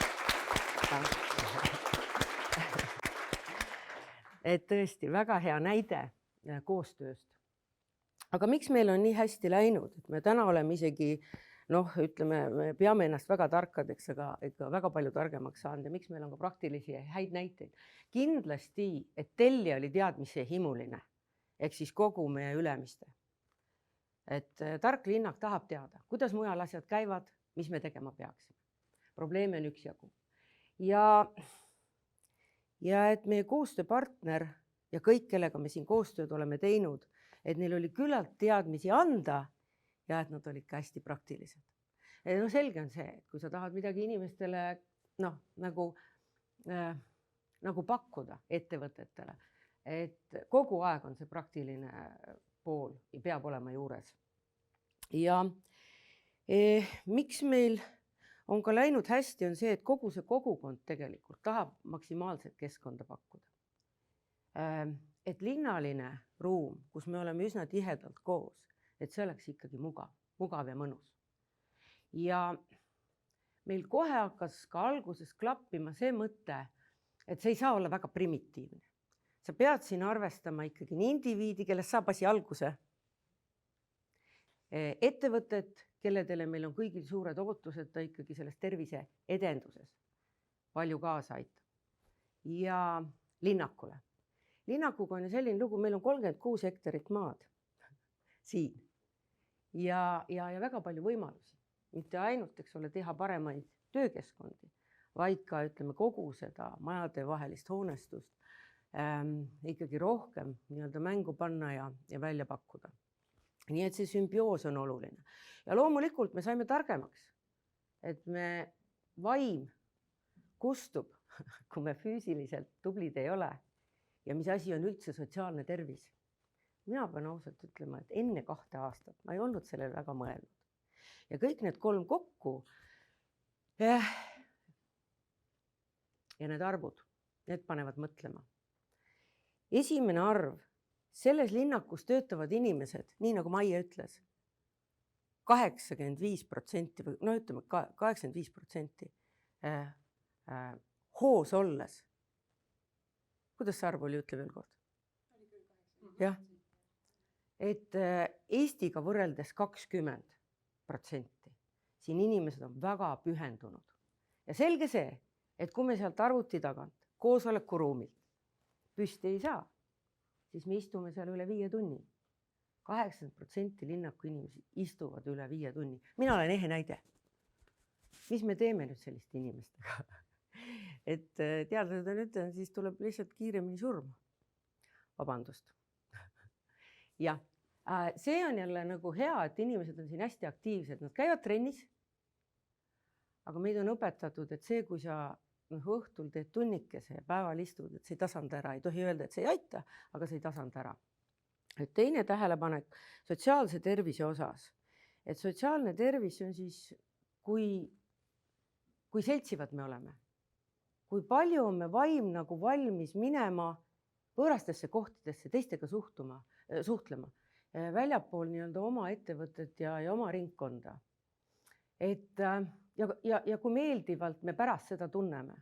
Et tõesti väga hea näide koostööst. Aga miks meil on nii hästi läinud? Et me täna oleme isegi ütleme, me peame ennast väga tarkadeks, aga ikka väga palju targemaks saanud ja miks meil on ka praktilisi häid näiteid. Kindlasti, et tellija oli teadmise himuline, ehk siis kogu meie Ülemiste. Et tark linnak tahab teada, kuidas mujal asjad käivad, mis me tegema peaksime. Probleeme on üksjagu. Ja et meie koostööpartner ja kõik, kellega me siin koostööd oleme teinud, et neil oli küllalt teadmisi anda, ja et nad olid ka hästi praktilised. Selge on see, et kui sa tahad midagi inimestele nagu pakkuda ettevõtetele, et kogu aeg on see praktiline pool ja peab olema juures. Ja miks meil on ka läinud hästi, on see, et kogu see kogukond tegelikult tahab maksimaalselt keskkonda pakkuda. Et linnaline ruum, kus me oleme üsna tihedalt koos, et see oleks ikkagi mugav ja mõnus. Ja meil kohe hakkas ka alguses klappima see mõte, et see ei saa olla väga primitiivne. Sa pead siin arvestama ikkagi nii indiviidi, kellest saab asi alguse, ettevõtted, kelledele meil on kõigil suured ootused, ta ikkagi selles tervise edenduses palju kaasa aitab. Ja linnakule. Linnakuga on selline lugu, meil on 36 hektarit maad siin. Ja väga palju võimalusi, mitte ainult, eks ole, teha paremaid töökeskkondi, vaid ka, ütleme, kogu seda majade vahelist hoonestust ikkagi rohkem mängu panna ja välja pakkuda. Nii et see sümbioos on oluline. Ja loomulikult me saime targemaks, et me vaim kustub, kui me füüsiliselt tublid ei ole ja mis asi on üldse sotsiaalne tervis. Mina pean ausalt ütlema, et enne 2 aastat ma ei olnud sellele väga mõelnud. Ja kõik need 3 kokku ja need arvud, need panevad mõtlema. Esimene arv, selles linnakus töötavad inimesed, nii nagu Maie ütles, 85% või ütleme 85% hoos olles. Kuidas see arv oli, ütle veel kord? Jah. et Eestiga võrreldes 20%. Siin inimesed on väga pühendunud. Ja selge see, et kui me sealt arvuti tagant koosolekuruumilt püsti ei saa, siis me istume seal üle 5 tunni. 80% linnaku inimesi istuvad üle 5 tunni. Mina olen ehe näide. Mis me teeme nüüd selliste inimestega? Et teadlased on ütlenud, siis tuleb lihtsalt kiiremini surma. Vabandust. Ja see on jälle nagu hea, et inimesed on siin hästi aktiivsed. Nad käivad trennis, aga meid on õpetatud, et see, kui sa õhtul teed tunnikese ja päeval istud, et see ei tasanda ära. Ei tohi öelda, et see ei aita, aga see ei tasanda ära. Et teine tähelepanek sotsiaalse tervise osas. Et sotsiaalne tervis on siis, kui seltsivad me oleme. Kui palju on me vaim nagu valmis minema võõrastesse kohtadesse, teistega suhtlema, väljapool nii-öelda oma ettevõtet ja oma ringkonda. Ja kui meeldivalt me pärast seda tunneme.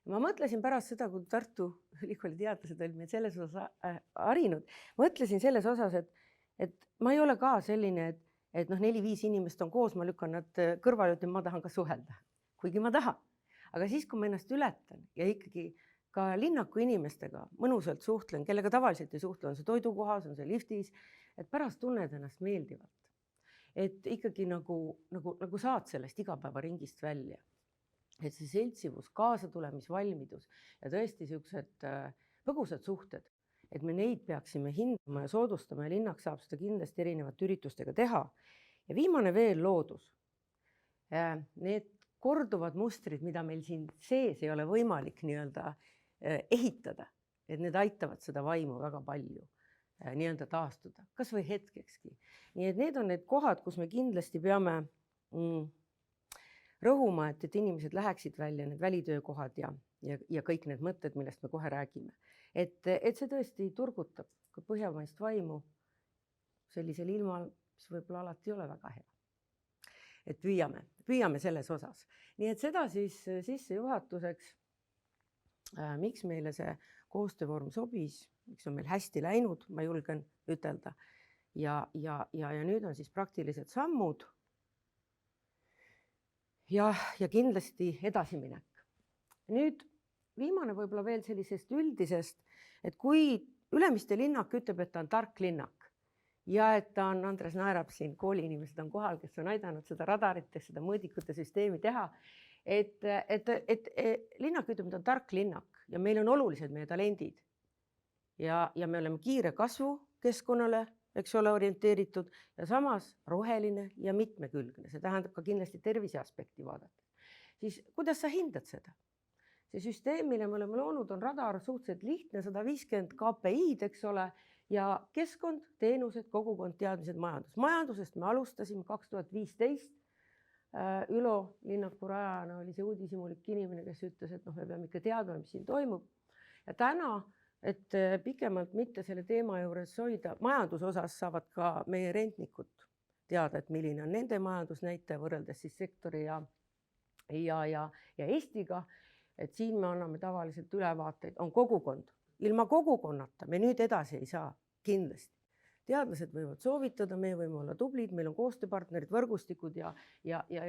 Ma mõtlesin pärast seda, kui Tartu Ülikooli teadlased olid meid selles osas harinud, mõtlesin selles osas, et ma ei ole ka selline, et 4-5 inimest on koos, ma lükkan nad kõrval, ütlen, ma tahan ka suhelda, kuigi ma tahan. Aga siis, kui ma ennast ületan ja ikkagi ka linnaku inimestega mõnusalt suhtlen, kellega tavaliselt ei suhtle, on see toidukohas, on see liftis, et pärast tunned ennast meeldivalt. Et ikkagi nagu saad sellest igapäevaringist välja. Et see seltsivus, kaasatulemisvalmidus ja tõesti sellised põgusad suhted, et me neid peaksime hindama ja soodustama ja linnak saab seda kindlasti erinevate üritustega teha. Ja viimane veel loodus. Need korduvad mustrid, mida meil siin sees ei ole võimalik nii-öelda ehitada, et need aitavad seda vaimu väga palju nii-öelda taastuda, kas või hetkekski. Nii et need on need kohad, kus me kindlasti peame rõhuma, et inimesed läheksid välja, need välitöökohad ja kõik need mõtted, millest me kohe räägime. Et see tõesti turgutab ka põhjamaist vaimu sellisel ilmal, mis võib-olla alati ei ole väga hea. Et püüame selles osas. Nii et seda siis sissejuhatuseks, miks meile see koostöövorm sobis, miks on meil hästi läinud, ma julgen ütelda. Ja nüüd on siis praktilised sammud ja kindlasti edasiminek. Nüüd viimane võib-olla veel sellisest üldisest, et kui Ülemiste linnak ütleb, et ta on tark linnak ja et ta on, Andres naerab siin, kooliinimesed on kohal, kes on aidanud seda radarit, seda mõõdikute süsteemi teha, et linnak ütleb, et ta on tark linnak ja meil on olulised meie talendid ja me oleme kiire kasvu keskkonnale, eks ole, orienteeritud ja samas roheline ja mitmekülgne. See tähendab ka kindlasti tervise aspekti vaadata. Siis kuidas sa hindad seda? See süsteem, mille me oleme loonud, on radar suhteliselt lihtne, 150 KPI-d, eks ole, ja keskkond, teenused, kogukond, teadmised, majandus. Majandusest me alustasime 2015. Ülo linnaku rajana oli see uudishimulik inimene, kes ütles, et me peame ikka teadma, mis siin toimub. Ja täna, et pikemalt mitte selle teema juures hoida, majanduse osas saavad ka meie rentnikud teada, et milline on nende majandusnäitaja võrreldes siis sektori ja Eestiga. Et siin me anname tavaliselt ülevaateid, on kogukond. Ilma kogukonnata me nüüd edasi ei saa, kindlasti. Teadlased võivad soovitada, me võime olla tublid, meil on koostööpartnerid, võrgustikud ja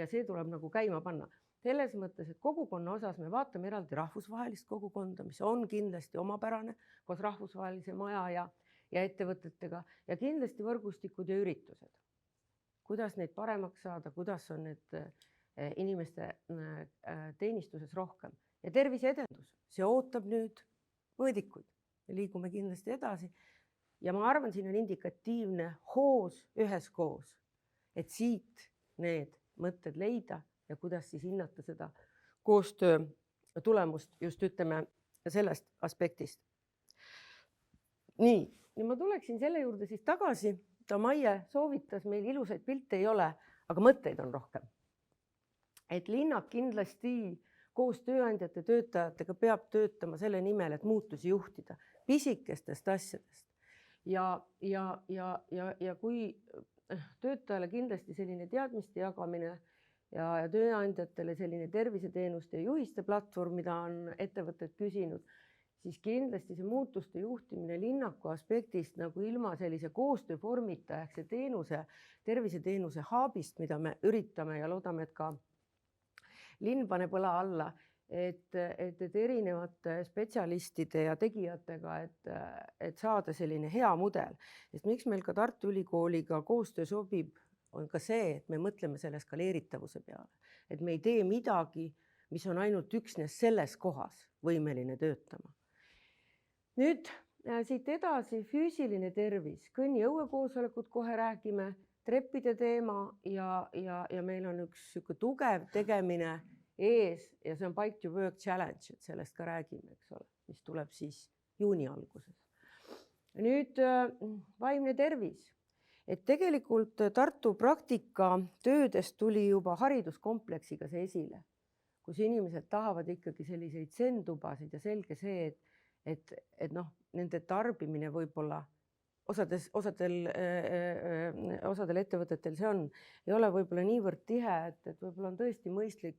see tuleb nagu käima panna. Selles mõttes, et kogukonna osas me vaatame eraldi rahvusvahelist kogukonda, mis on kindlasti omapärane koos rahvusvahelise maja ja ettevõtetega ja kindlasti võrgustikud ja üritused. Kuidas neid paremaks saada, kuidas on need inimeste teenistuses rohkem. Ja terviseedendus, see ootab nüüd mõõdikuid. Me liigume kindlasti edasi. Ja ma arvan, siin on indikatiivne hoos üheskoos, et siit need mõtted leida ja kuidas siis hinnata seda koostöö tulemust just ütleme sellest aspektist. Nii, ja ma tuleksin selle juurde siis tagasi. Maie soovitas, meil ilusaid pilte ei ole, aga mõtteid on rohkem. Et linnak kindlasti koos tööandjate töötajatega peab töötama selle nimel, et muutusi juhtida pisikestest asjadest. Ja kui töötajale kindlasti selline teadmiste jagamine ja tööandjatele selline terviseteenuste ja juhiste platvorm, mida on ettevõtted küsinud, siis kindlasti see muutuste juhtimine linnaku aspektist nagu ilma sellise koostöövormita ehk see terviseteenuse hub'ist, mida me üritame ja loodame, et ka linn paneb õla alla, et erinevate spetsialistide ja tegijatega, et saada selline hea mudel. Sest miks meil ka Tartu Ülikooliga koostöö sobib, on ka see, et me mõtleme selle skaleeritavuse peale. Et me ei tee midagi, mis on ainult üksnes selles kohas võimeline töötama. Nüüd siit edasi füüsiline tervis, kõnniõue koosolekut kohe räägime, treppide teema ja meil on üks tugev tegemine ees ja see on Bike to Work Challenge, et sellest ka räägime, eks ole, mis tuleb siis juuni alguses. Nüüd vaimne tervis. Et tegelikult Tartu praktika töödest tuli juba hariduskompleksiga see esile, kus inimesed tahavad ikkagi selliseid zen-tubasid ja selge see, et nende tarbimine võib-olla osadel ettevõtetel see on, ei ole võib-olla niivõrd tihe, et võib-olla on tõesti mõistlik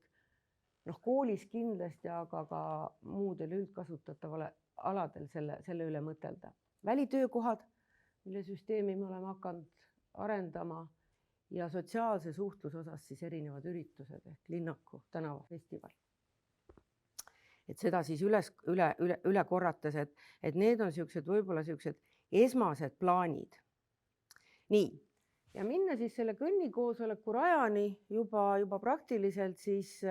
koolis kindlasti, aga ka muudel üldkasutatavale aladel selle üle mõtelda. Välitöökohad, mille süsteemi me oleme hakanud arendama ja sotsiaalse suhtluse osas siis erinevad üritused ehk linnaku tänavafestival. Et seda siis üle korrates, et need on võib-olla esmased plaanid. Nii, ja minna siis selle kõnnikoosoleku rajani juba praktiliselt siis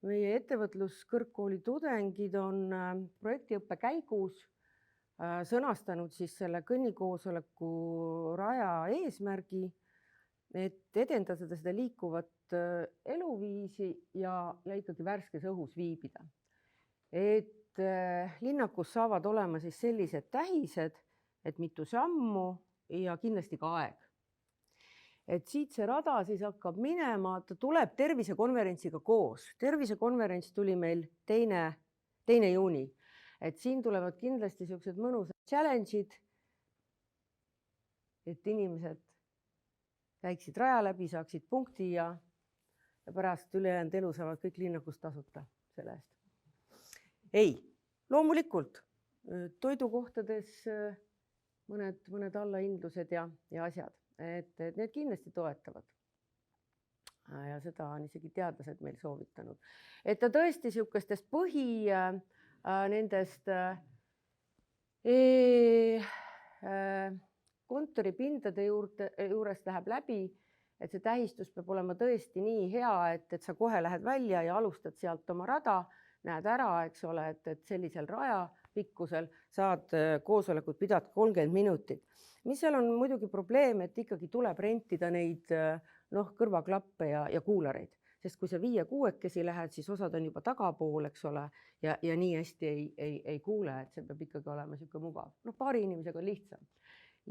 meie ettevõtluskõrgkooli tudengid on projektiõppe käigus sõnastanud siis selle kõnnikoosoleku raja eesmärgi, et edendada seda liikuvat eluviisi ja ikkagi värskes õhus viibida. Et linnakus saavad olema siis sellised tähised, et mitu sammu ja kindlasti ka aeg. Et siit see rada siis hakkab minema, ta tuleb tervisekonverentsiga koos. Tervisekonverents tuli meil 2. juuni. Et siin tulevad kindlasti sellised mõnusad challenge'id, et inimesed käiksid raja läbi, saaksid punkti ja pärast ülejäänud elu saavad kõik linnakust tasuta selle eest. Ei, loomulikult toidukohtades mõned allahindlused ja asjad, et need kindlasti toetavad. Ja seda on isegi teadlased meil soovitanud. Et ta tõesti niisugustest nendest kontoripindade juurest läheb läbi, et see tähistus peab olema tõesti nii hea, et sa kohe lähed välja ja alustad sealt oma rada, näed ära, eks ole, et sellisel raja pikkusel saad koosolekut pidada 30 minutit. Mis seal on muidugi probleem, et ikkagi tuleb rentida neid kõrvaklappe ja kuulareid. Sest kui sa 5-6 lähed, siis osad on juba tagapool, eks ole, ja nii hästi ei kuule, et see peab ikkagi olema niisugune mugav. Paari inimesega on lihtsam.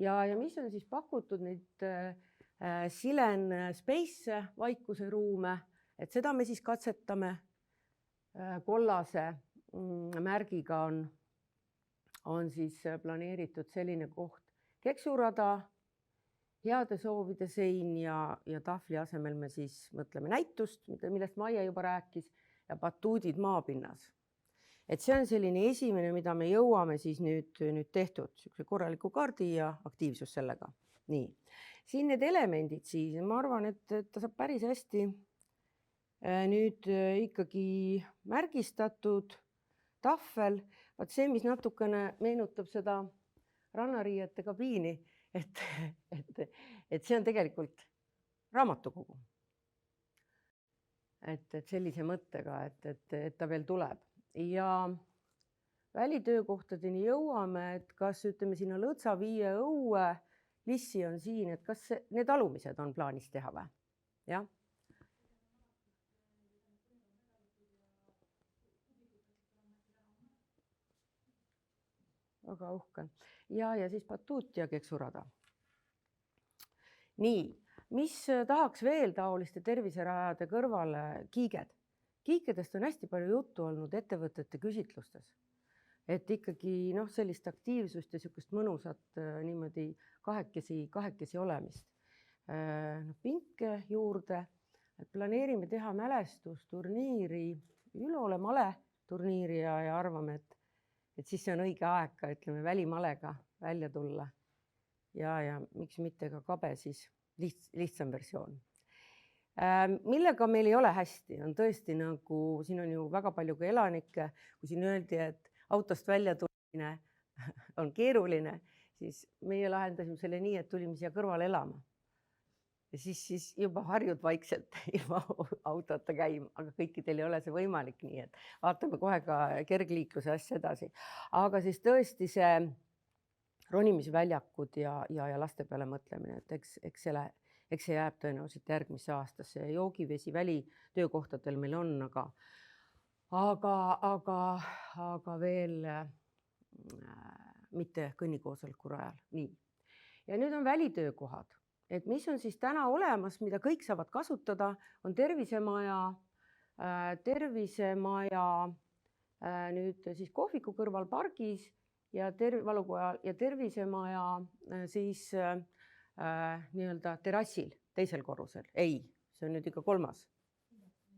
Ja mis on siis pakutud neid Silen Space vaikuse ruume, et seda me siis katsetame. Kollase märgiga on siis planeeritud selline koht. Keksurada, heade soovide sein ja tahvli asemel me siis mõtleme näitust, millest Maie juba rääkis, ja batuudid maapinnas. Et see on selline esimene, mida me jõuame siis nüüd tehtud, korraliku kaardi ja aktiivsus sellega. Nii, siin need elemendid siis, ma arvan, et ta saab päris hästi nüüd ikkagi märgistatud tahvel, vaat see, mis natukene meenutab seda rannariiete kabiini, et see on tegelikult raamatukogu. Et sellise mõttega, et ta veel tuleb. Ja välitöökohtadeni jõuame, et kas ütleme sinna Lõtsa 5 õue lissi on siin, et kas need alumised on plaanis teha või? Jah. Väga uhke. Ja siis batuut ja keksurada. Nii, mis tahaks veel taoliste terviserajade kõrvale kiiged? Kiikedest on hästi palju juttu olnud ettevõtete küsitlustes. Et ikkagi sellist aktiivsust ja niisugust mõnusat niimoodi kahekesi olemist. Pinke juurde, et planeerime teha mälestusturniiri, Ülole male turniiri ja arvame, et siis see on õige aeg ka, ütleme, välimalega välja tulla. Ja miks mitte ka kabe siis lihtsam versioon. Millega meil ei ole hästi, on tõesti nagu, siin on ju väga palju ka elanikke, kui siin öeldi, et autost välja tulemine on keeruline, siis meie lahendasime selle nii, et tulime siia kõrvale elama. Ja siis juba harjud vaikselt ilma autota käima, aga kõikidel ei ole see võimalik, nii et vaatame kohe ka kergliikluse asja edasi. Aga siis tõesti see ronimisväljakud ja laste peale mõtlemine, et eks see jääb tõenäoliselt järgmisse aastasse. Joogivesi välitöökohtadel meil on, aga veel mitte kõnnikoosoleku rajal. Nii. Ja nüüd on välitöökohad, et mis on siis täna olemas, mida kõik saavad kasutada, on tervisemaja nüüd siis kohviku kõrval pargis ja valukoja ja tervisemaja siis nii-öelda terrassil teisel korrusel. Ei, see on nüüd ikka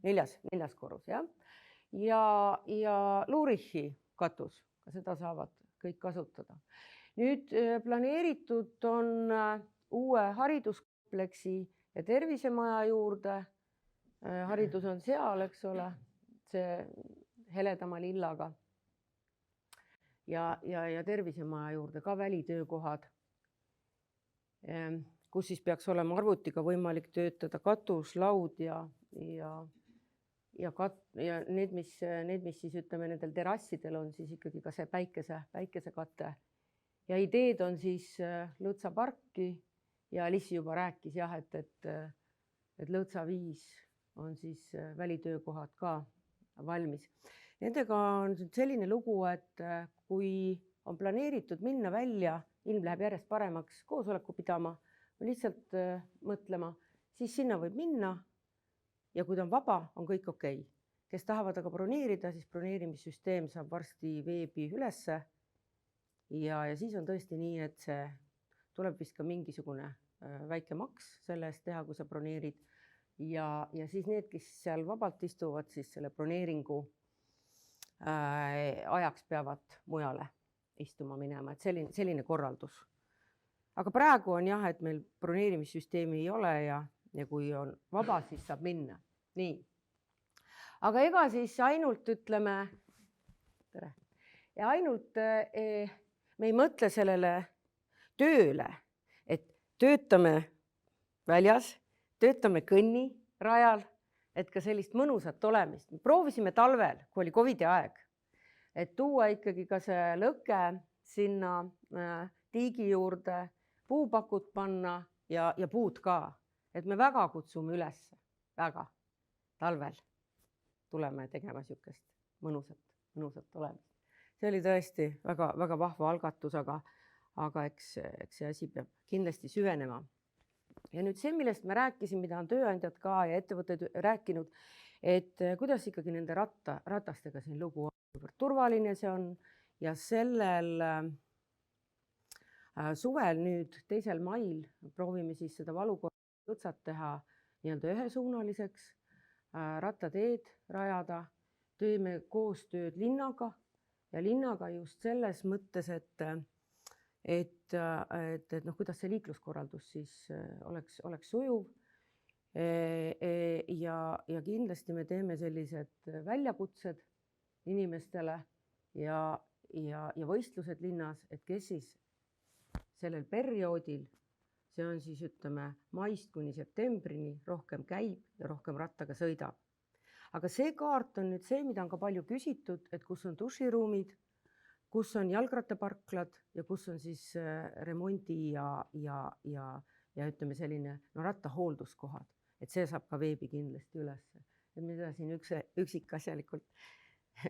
neljas korrus, jah. Ja Lurichi katus, ka seda saavad kõik kasutada. Nüüd planeeritud on uue hariduskompleksi ja tervisemaja juurde. Haridus on seal, eks ole, see heledama lillaga. Ja tervisemaja juurde ka välitöökohad, kus siis peaks olema arvutiga võimalik töötada, katus, laud ja need, mis siis ütleme, nendel terrassidel on siis ikkagi ka see päikesekate. Ja ideed on siis Lõõtsa parki ja Lissi juba rääkis jah, et Lõõtsa 5 on siis välitöökohad ka valmis. Nendega on selline lugu, et kui on planeeritud minna välja, ilm läheb järjest paremaks koosoleku pidama, lihtsalt mõtlema, siis sinna võib minna ja kui ta on vaba, on kõik okei. Kes tahavad aga broneerida, siis broneerimissüsteem saab varsti veebi ülesse ja siis on tõesti nii, et see tuleb vist ka mingisugune väike maks selle eest teha, kui sa broneerid ja siis need, kes seal vabalt istuvad, siis selle broneeringu ajaks peavad mujale istuma minema, et selline korraldus. Aga praegu on jah, et meil broneerimissüsteemi ei ole ja kui on vaba, siis saab minna. Nii. Aga ega siis ainult ütleme, ja ainult me ei mõtle sellele tööle, et töötame väljas, töötame kõnnirajal, et ka sellist mõnusat olemist. Me proovisime talvel, kui oli COVID-i aeg, et tuua ikkagi ka see lõke sinna tiigi juurde, puupakud panna ja puud ka. Et me väga kutsume üles, väga talvel tuleme tegema niisugust mõnusat olemist. See oli tõesti väga, väga vahva algatus, aga eks see asi peab kindlasti süvenema. Ja nüüd see, millest me rääkisime, mida on tööandjad ka ja ettevõtted rääkinud, et kuidas ikkagi nende ratastega siin lugu on, turvaline see on ja sellel suvel nüüd 2. mail proovime siis seda Lõõtsat teha nii-öelda ühesuunaliseks, rattateed rajada, teeme koostööd linnaga ja linnaga just selles mõttes, et kuidas see liikluskorraldus siis oleks sujuv ja kindlasti me teeme sellised väljakutsed inimestele ja võistlused linnas, et kes siis sellel perioodil, see on siis ütleme maist kuni septembrini, rohkem käib ja rohkem rattaga sõidab. Aga see kaart on nüüd see, mida on ka palju küsitud, et kus on duširuumid, kus on jalgrattaparklad ja kus on siis remondi ja ütleme selline rattahoolduskohad. Et see saab ka veebi kindlasti üles. Et mida siin üksikasjalikult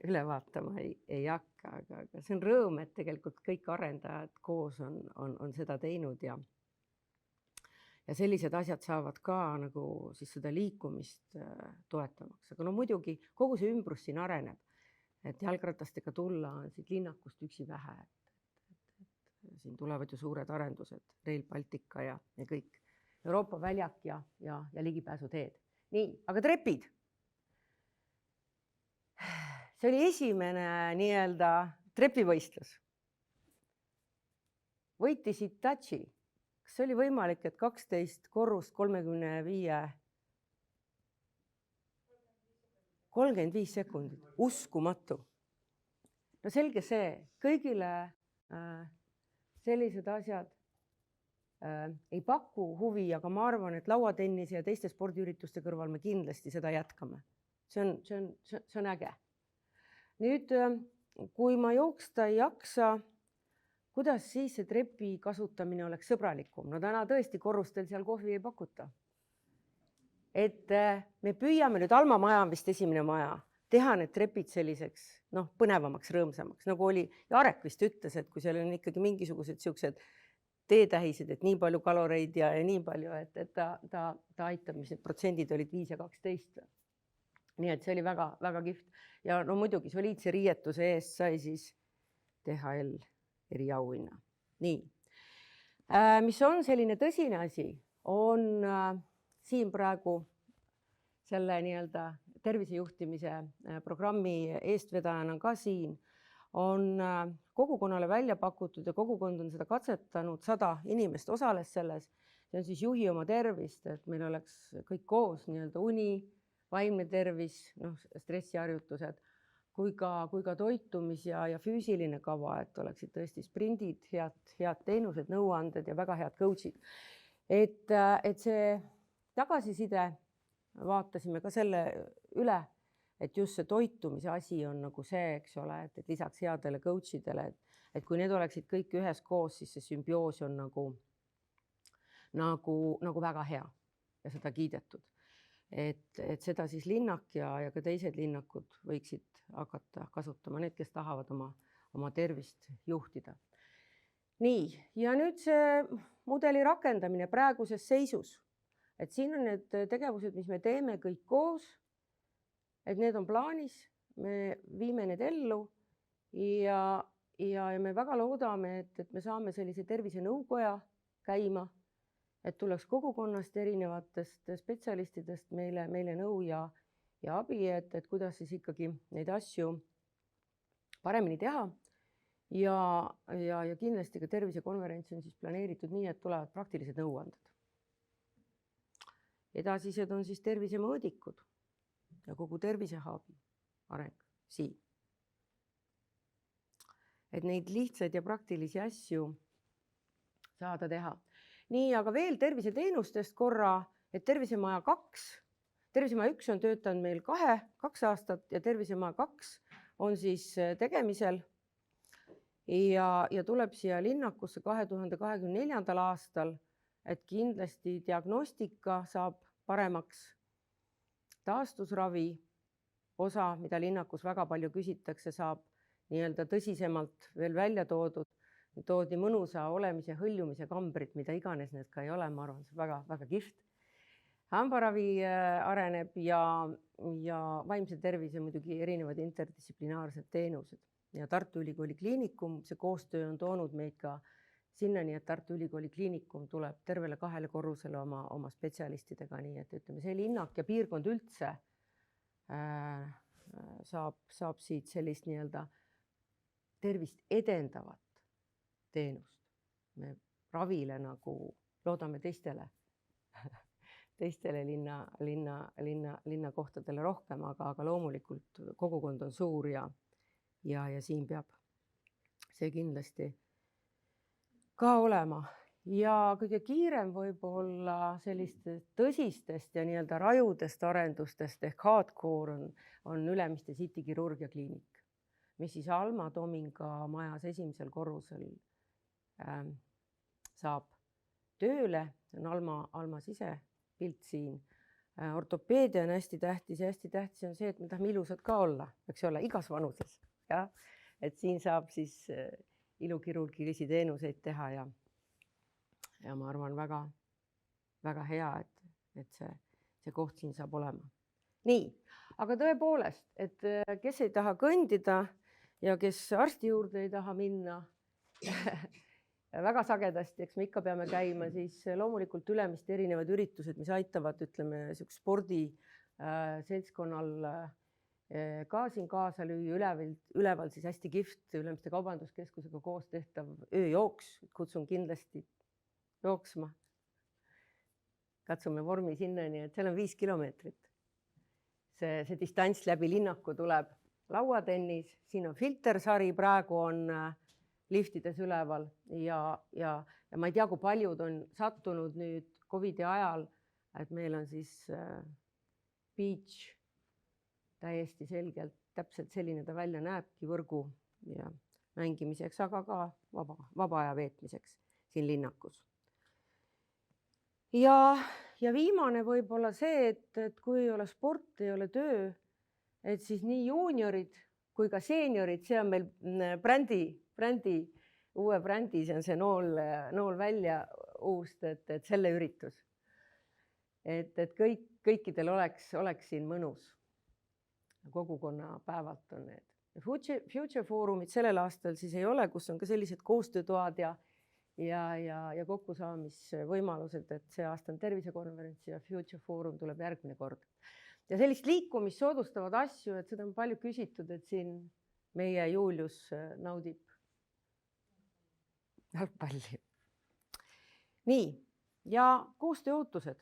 üle vaatama ei hakka, aga see on rõõm, et tegelikult kõik arendajad koos on seda teinud ja sellised asjad saavad ka nagu siis seda liikumist toetamaks. Aga no muidugi kogu see ümbrus siin areneb, et jalgratastega tulla on siit linnakust üksi vähe. Siin tulevad ju suured arendused, Rail Baltica ja kõik. Euroopa väljak ja ligipääsuteed. Nii, aga trepid. See oli esimene nii-öelda trepivõistlus. Võitis Hitachi. Kas see oli võimalik, et 12 korrust 35 sekundit? Uskumatu. No selge see, kõigile sellised asjad ei paku huvi, aga ma arvan, et lauatennise ja teiste spordiürituste kõrval me kindlasti seda jätkame. See on äge. Nüüd, kui ma jooksta ei jaksa, kuidas siis see trepi kasutamine oleks sõbralikum? No täna tõesti korrustel seal kohvi ei pakuta. Et me püüame nüüd, Alma maja on vist esimene maja, teha need trepid selliseks põnevamaks, rõõmsamaks, nagu oli, ja Arek vist ütles, et kui seal on ikkagi mingisugused siuksed teetähised, et nii palju kaloreid ja nii palju, et ta aitab, mis need protsendid olid 5 ja 12. Nii et see oli väga, väga kihvt. Ja no muidugi soliidse riietuse eest sai siis DHL eriauhinna. Nii. Mis on selline tõsine asi, on siin praegu selle nii-öelda tervisejuhtimise programmi eestvedajana ka siin, on kogukonnale välja pakutud ja kogukond on seda katsetanud, 100 inimest osales selles. See on siis juhi oma tervist, et meil oleks kõik koos nii-öelda uni, vaimne tervis, stressiharjutused, kui ka toitumis ja füüsiline kava, et oleksid tõesti sprindid, head teenused, nõuanded ja väga head coach'id. Et see tagasiside, vaatasime ka selle üle, et just see toitumise asi on nagu see, eks ole, et lisaks headele coach'idele, et kui need oleksid kõik ühes koos, siis see sümbioos on nagu väga hea ja seda kiidetud. Et seda siis linnak ja ka teised linnakud võiksid hakata kasutama, need, kes tahavad oma tervist juhtida. Nii, ja nüüd see mudeli rakendamine praeguses seisus. Et siin on need tegevused, mis me teeme kõik koos, et need on plaanis, me viime need ellu ja me väga loodame, et me saame sellise tervisenõukoja käima, et tuleks kogukonnast erinevatest spetsialistidest meile nõu ja abi, et kuidas siis ikkagi neid asju paremini teha. Ja kindlasti ka tervisekonverents on siis planeeritud nii, et tulevad praktilised nõuanded. Edasised on siis tervisemõõdikud ja kogu tervisehaabi areng siin. Et neid lihtsaid ja praktilisi asju saada teha. Nii, aga veel terviseteenustest korra, et Tervisemaja 2, Tervisemaja 1 on töötanud meil 2 aastat ja Tervisemaja 2 on siis tegemisel ja tuleb siia linnakusse 2024. aastal, et kindlasti diagnostika saab paremaks, taastusravi osa, mida linnakus väga palju küsitakse, saab nii-öelda tõsisemalt veel välja toodud. Toodi mõnusa olemise, hõljumise kambrid, mida iganes need ka ei ole, ma arvan, see väga, väga kihvt. Hambaravi areneb ja vaimse tervise muidugi erinevad interdistsiplinaarsed teenused. Ja Tartu Ülikooli Kliinikum, see koostöö on toonud meid ka sinnani, et Tartu Ülikooli Kliinikum tuleb tervele 2 korrusele oma spetsialistidega, nii et ütleme, see linnak ja piirkond üldse saab siit sellist nii-öelda tervist edendavat teenust. Me ravile nagu loodame teistele linnakohtadele rohkem, aga loomulikult kogukond on suur ja siin peab see kindlasti ka olema. Ja kõige kiirem võib-olla sellistest tõsistest ja nii-öelda rajudest arendustest ehk hardcore on Ülemiste City kirurgiakliinik, mis siis Alma Tominga majas 1. korrusel saab tööle, see on Alma sisepilt siin. Ortopeedia on hästi tähtis ja hästi tähtis on see, et me tahame ilusad ka olla, eks ole, igas vanuses. Ja? Et siin saab siis ilukirurgilisi teenuseid teha ja ma arvan väga, väga hea, et see koht siin saab olema. Nii, aga tõepoolest, et kes ei taha kõndida ja kes arsti juurde ei taha minna, väga sagedasti, eks me ikka peame käima, siis loomulikult Ülemiste erinevad üritused, mis aitavad, ütleme, spordi seltskonnal ka siin kaasa lüüa, üleval siis hästi kihvt Ülemiste Kaubanduskeskusega koos tehtav ööjooks, kutsun kindlasti jooksma. Katsume vormi sinnani, et seal on 5 kilomeetrit. See distants läbi linnaku tuleb lauatennis, siin on filtersari, praegu on liftides üleval ja ma ei tea, kui paljud on sattunud nüüd COVID-i ajal, et meil on siis beach täiesti selgelt, täpselt selline ta välja näebki võrgu ja mängimiseks, aga ka vaba aja veetmiseks siin linnakus. Ja viimane võib-olla see, et kui ei ole sport, ei ole töö, et siis nii juuniorid kui ka seeniorid, see on meil uue brändi, see on see nool välja uust, et selle üritus. Et kõikidel oleks siin mõnus. Kogukonna päevalt on need. Future Forumid sellel aastal siis ei ole, kus on ka sellised koostöötoad ja kokkusaamisvõimalused, et see aasta on tervisekonverents ja Future Forum tuleb järgmine kord. Ja sellist liikumist soodustavad asju, et seda on palju küsitud, et siin meie Julius naudib jalgpalli. Nii, ja koostööootused.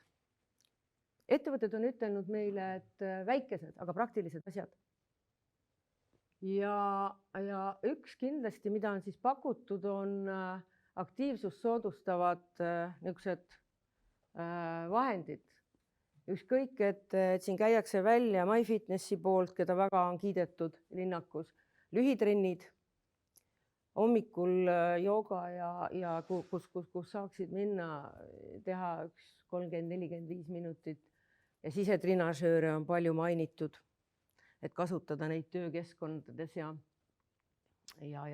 Ettevõtted on ütelnud meile, et väikesed, aga praktilised asjad. Ja üks kindlasti, mida on siis pakutud, on aktiivsust soodustavad niisugused vahendid. Ükskõik, et siin käiakse välja MyFitnessi poolt, keda väga on kiidetud linnakus, lühitrennid, hommikul jooga ja kus saaksid minna teha 30-45 minutit ja sisetrinažööre on palju mainitud, et kasutada neid töökeskkondades ja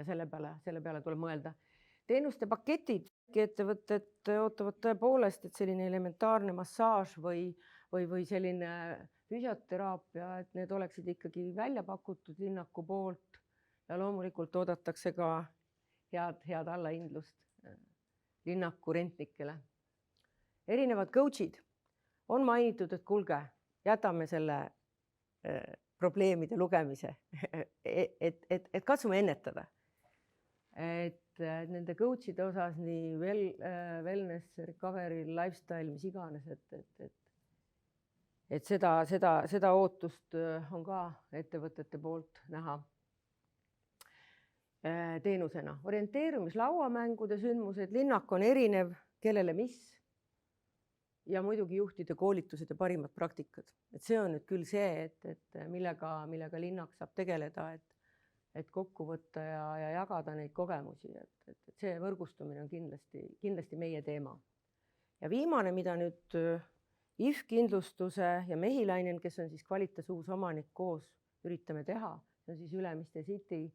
selle peale tuleb mõelda. Teenuste paketid, ettevõtted ootavad tõepoolest, et selline elementaarne massaaž või selline füsioteraapia, et need oleksid ikkagi välja pakutud linnaku poolt ja loomulikult oodatakse ka head allahindlust linnaku rentnikele. Erinevad coachid on mainitud, et kuulge, jätame selle probleemide lugemise, et katsume ennetada. Et nende coachide osas nii wellness, recovery, lifestyle, mis iganes, et seda ootust on ka ettevõtete poolt näha teenusena. Orienteerumislauamängude sündmused, linnak on erinev, kellele mis ja muidugi juhtide koolitused ja parimad praktikad. Et see on nüüd küll see, et millega linnak saab tegeleda, et kokku võtta ja jagada neid kogemusi. Et see võrgustumine on kindlasti meie teema. Ja viimane, mida nüüd IF-kindlustuse ja Mehilainen, kes on siis Qualitas uus omanik koos, üritame teha, see on siis Ülemiste City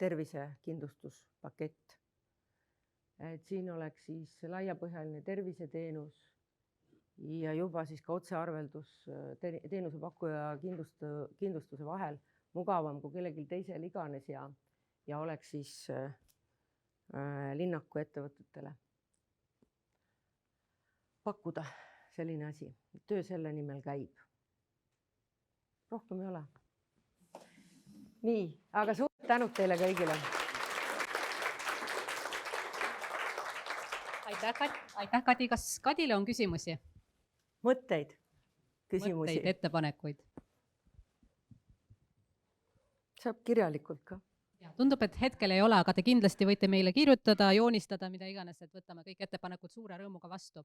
tervisekindlustuspakett. Et siin oleks siis laiapõhjaline terviseteenus ja juba siis ka otsearveldus teenusepakkuja kindlustuse vahel mugavam kui kellelgi teisel iganes ja oleks siis linnaku ettevõtetele pakkuda selline asi. Töö selle nimel käib. Rohkem ei ole. Nii, aga suur tänud teile kõigile. Aitäh, Kadi. Kas Kadile on küsimusi? Mõtteid, küsimusi. Mõtteid, ettepanekuid? Saab kirjalikult ka. Tundub, et hetkel ei ole, aga te kindlasti võite meile kirjutada, joonistada, mida iganes, et võtame kõik ettepanekud suure rõõmuga vastu.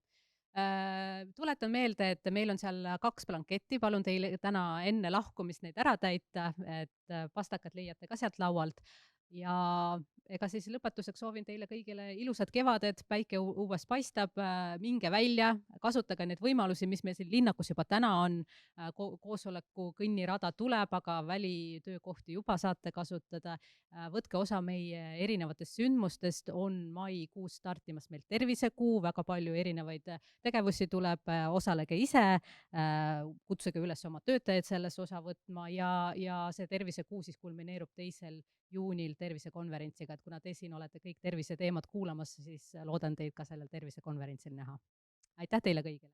Tuletan meelde, et meil on seal 2 blanketti, palun teile täna enne lahkumist neid ära täita, et pastakad leiate ka sealt laualt. Ja ega siis lõpetuseks soovin teile kõigile ilusad kevaded, päike uues paistab, minge välja, kasutage neid võimalusi, mis meil siin linnakus juba täna on, koosoleku kõnnirada tuleb, aga välitöökohti juba saate kasutada, võtke osa meie erinevatest sündmustest, on maikuus startimas meil tervisekuu, väga palju erinevaid tegevusi tuleb, osalege ise, kutsuge üles oma töötajaid selles osa võtma ja see tervisekuu siis kulmineerub 2. juunil tervisekonverentsiga, et kuna te siin olete kõik terviseteemad kuulamas, siis loodan teid ka sellel tervisekonverentsil näha. Aitäh teile kõigile!